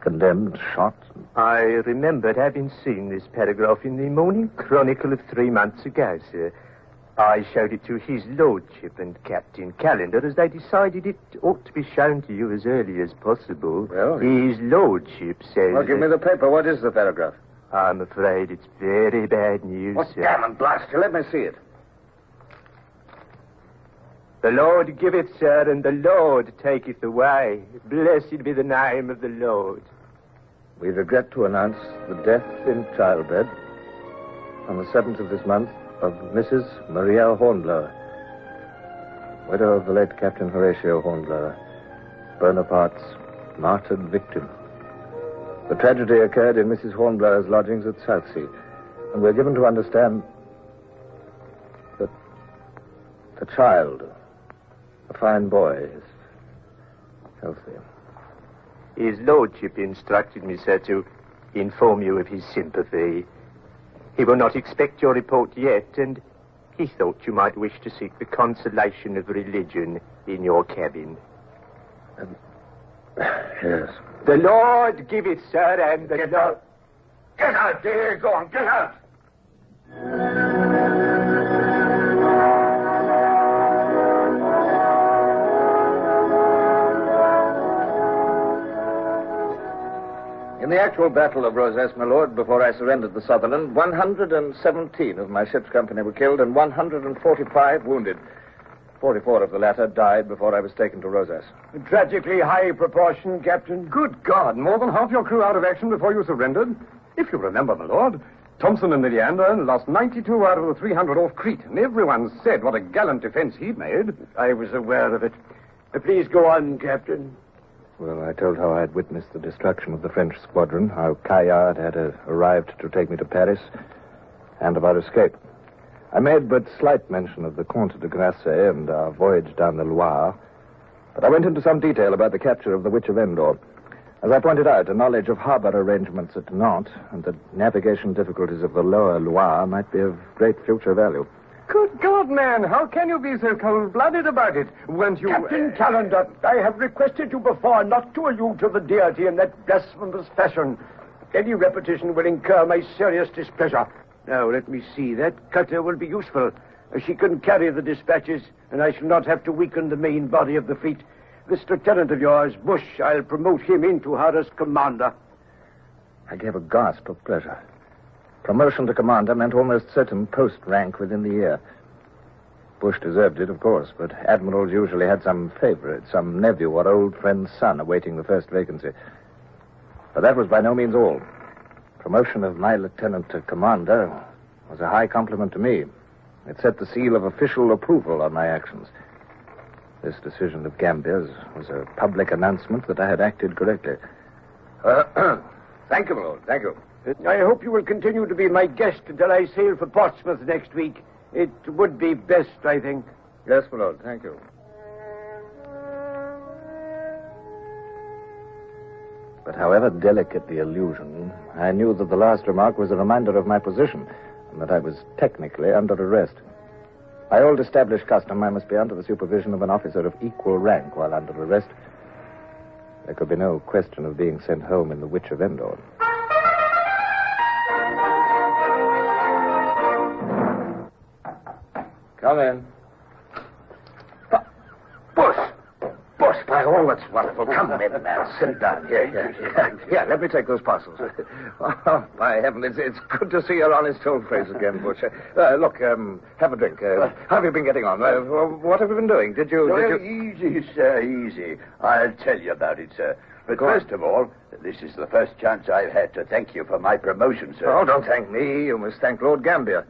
condemned, shot. I remembered having seen this paragraph in the Morning Chronicle of 3 months ago, sir. I showed it to His Lordship and Captain Callender as they decided it ought to be shown to you as early as possible. Well, His Lordship says... Well, give me the paper. What is the paragraph? I'm afraid it's very bad news, What sir. damn and blast you. Let me see it. The Lord giveth, sir, and the Lord taketh away. Blessed be the name of the Lord. We regret to announce the death in childbed on the 7th of this month of Mrs. Maria Hornblower, widow of the late Captain Horatio Hornblower, Bonaparte's martyred victim. The tragedy occurred in Mrs. Hornblower's lodgings at Southsea, and we're given to understand that the child, a fine boy, is healthy. His Lordship instructed me, sir, to inform you of his sympathy. He will not expect your report yet, and he thought you might wish to seek the consolation of religion in your cabin. Yes. The Lord give it, sir, and the... Get out! Get out, dear! Go on, get out! In the actual Battle of Rosas, my lord, before I surrendered the Sutherland, 117 of my ship's company were killed and 145 wounded. 44 of the latter died before I was taken to Rosas. A tragically high proportion, Captain. Good God, more than half your crew out of action before you surrendered? If you remember, my lord, Thompson and the Leander lost 92 out of the 300 off Crete, and everyone said what a gallant defense he'd made. I was aware of it. Please go on, Captain. Well, I told how I had witnessed the destruction of the French squadron, how Caillard had arrived to take me to Paris, and of our escape. I made but slight mention of the Comte de Grasset and our voyage down the Loire, but I went into some detail about the capture of the Witch of Endor. As I pointed out, a knowledge of harbor arrangements at Nantes and the navigation difficulties of the lower Loire might be of great future value. Good God, man, how can you be so cold-blooded about it? Weren't you... Captain Callender, I have requested you before not to allude to the deity in that blasphemous fashion. Any repetition will incur my serious displeasure. Now, let me see. That cutter will be useful. She can carry the dispatches, and I shall not have to weaken the main body of the fleet. This lieutenant of yours, Bush, I'll promote him into her as commander. I gave a gasp of pleasure. Promotion to commander meant almost certain post rank within the year. Bush deserved it, of course, but admirals usually had some favorite, some nephew or old friend's son awaiting the first vacancy. But that was by no means all. Promotion of my lieutenant to commander was a high compliment to me. It set the seal of official approval on my actions. This decision of Gambier's was a public announcement that I had acted correctly. Thank you, my lord. Thank you. I hope you will continue to be my guest until I sail for Portsmouth next week. It would be best, I think. Yes, my lord. Thank you. But however delicate the allusion, I knew that the last remark was a reminder of my position and that I was technically under arrest. By old established custom, I must be under the supervision of an officer of equal rank while under arrest. There could be no question of being sent home in the Witch of Endor. Come in. Bush, by all that's wonderful. Come in, man. Sit down. Here, let me take those parcels. Oh, by heaven, it's good to see your honest old face again, Bush. Look, have a drink. How have you been getting on? What have you been doing? Did you... Easy, sir, easy. I'll tell you about it, sir. But first of all, this is the first chance I've had to thank you for my promotion, sir. Oh, don't thank me. You must thank Lord Gambier.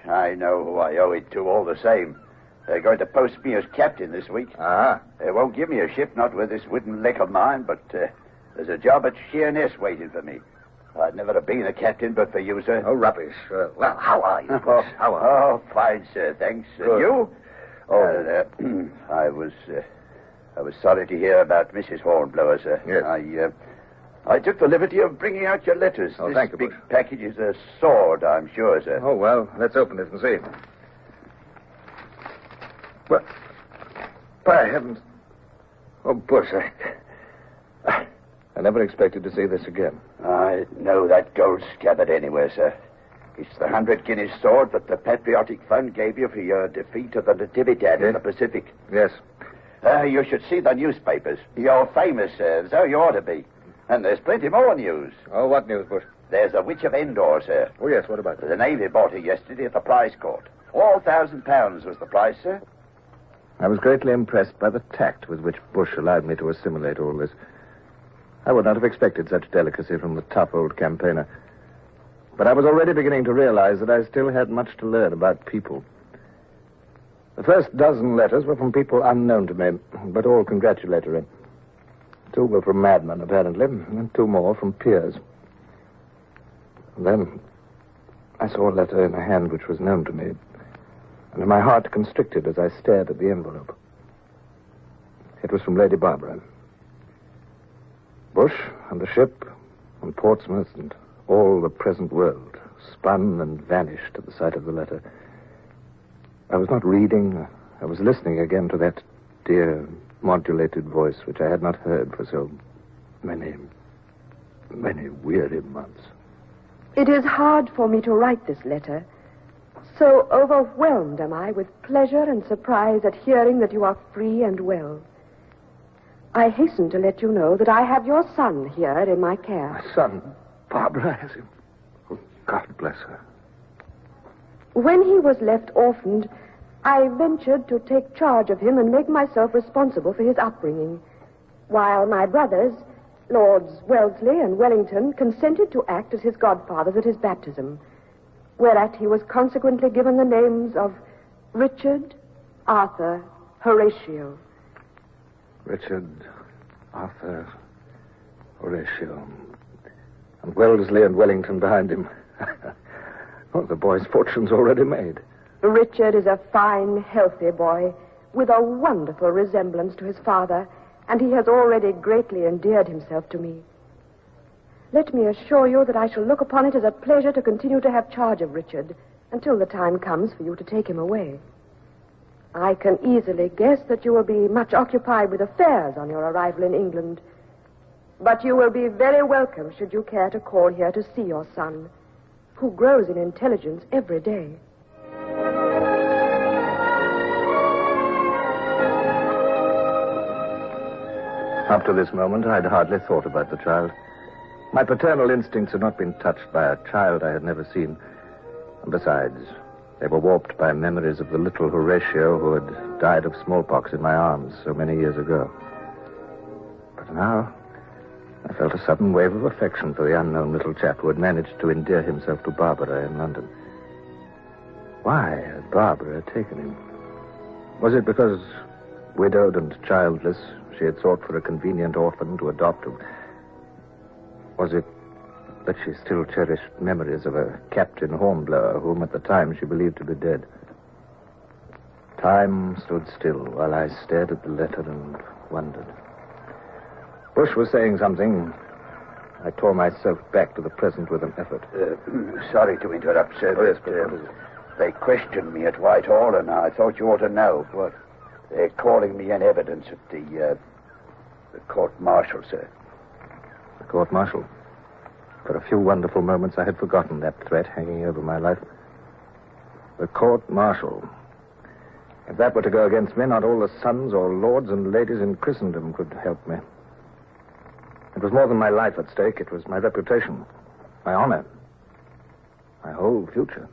I know who I owe it to all the same. They're going to post me as captain this week. They won't give me a ship, not with this wooden leg of mine, but there's a job at Sheerness waiting for me. I'd never have been a captain but for you, sir. Oh, rubbish. Well, how are you? How are you? Oh, fine, sir, thanks. And you? Oh, I was sorry to hear about Mrs. Hornblower, sir. Yes. I took the liberty of bringing out your letters. Oh, this thank you, big Bush. package is a sword, I'm sure, sir. Oh, well, let's open it and see. Well, by heavens. Oh, Bush, I I never expected to see this again. I know that gold scabbard anywhere, sir. It's the 100 guineas sword that the Patriotic Fund gave you for your defeat of the Natividad in the Pacific. Yes. You should see the newspapers. You're famous, sir, so you ought to be. And there's plenty more news. Oh, what news, Bush? There's the Witch of Endor, sir. Oh, yes, what about it? The Navy bought her yesterday at the prize court. All £1,000 was the price, sir. I was greatly impressed by the tact with which Bush allowed me to assimilate all this. I would not have expected such delicacy from the tough old campaigner. But I was already beginning to realize that I still had much to learn about people. The first dozen letters were from people unknown to me, but all congratulatory. 2 were from madmen, apparently, and 2 more from peers. And then I saw a letter in a hand which was known to me, and my heart constricted as I stared at the envelope. It was from Lady Barbara. Bush and the ship and Portsmouth and all the present world spun and vanished at the sight of the letter. I was not reading. I was listening again to that dear, modulated voice which I had not heard for so many weary months. It is hard for me to write this letter. So overwhelmed am I with pleasure and surprise at hearing that you are free and well. I hasten to let you know that I have your son here in my care. My son, Barbara, has him. Oh, God bless her. When he was left orphaned, I ventured to take charge of him and make myself responsible for his upbringing, while my brothers, Lords Wellesley and Wellington, consented to act as his godfathers at his baptism, whereat he was consequently given the names of Richard, Arthur, Horatio. Richard, Arthur, Horatio, and Wellesley and Wellington behind him. Oh, the boy's fortune's already made. Richard is a fine, healthy boy with a wonderful resemblance to his father, and he has already greatly endeared himself to me. Let me assure you that I shall look upon it as a pleasure to continue to have charge of Richard until the time comes for you to take him away. I can easily guess that you will be much occupied with affairs on your arrival in England, but you will be very welcome should you care to call here to see your son, who grows in intelligence every day. Up to this moment, I'd hardly thought about the child. My paternal instincts had not been touched by a child I had never seen. And besides, they were warped by memories of the little Horatio who had died of smallpox in my arms so many years ago. But now, I felt a sudden wave of affection for the unknown little chap who had managed to endear himself to Barbara in London. Why had Barbara taken him? Was it because, widowed and childless, she had sought for a convenient orphan to adopt? Was it that she still cherished memories of a Captain Hornblower, whom at the time she believed to be dead? Time stood still while I stared at the letter and wondered. Bush was saying something. I tore myself back to the present with an effort. Sorry to interrupt, sir. Oh, yes, but they questioned me at Whitehall, and I thought you ought to know. What? They're calling me in evidence at the court-martial, sir. The court-martial? For a few wonderful moments, I had forgotten that threat hanging over my life. The court-martial. If that were to go against me, not all the sons or lords and ladies in Christendom could help me. It was more than my life at stake. It was my reputation, my honor, my whole future.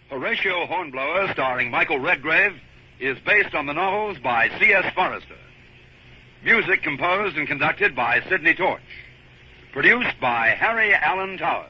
Horatio Hornblower, starring Michael Redgrave, is based on the novels by C.S. Forrester. Music composed and conducted by Sidney Torch. Produced by Harry Allen Towers.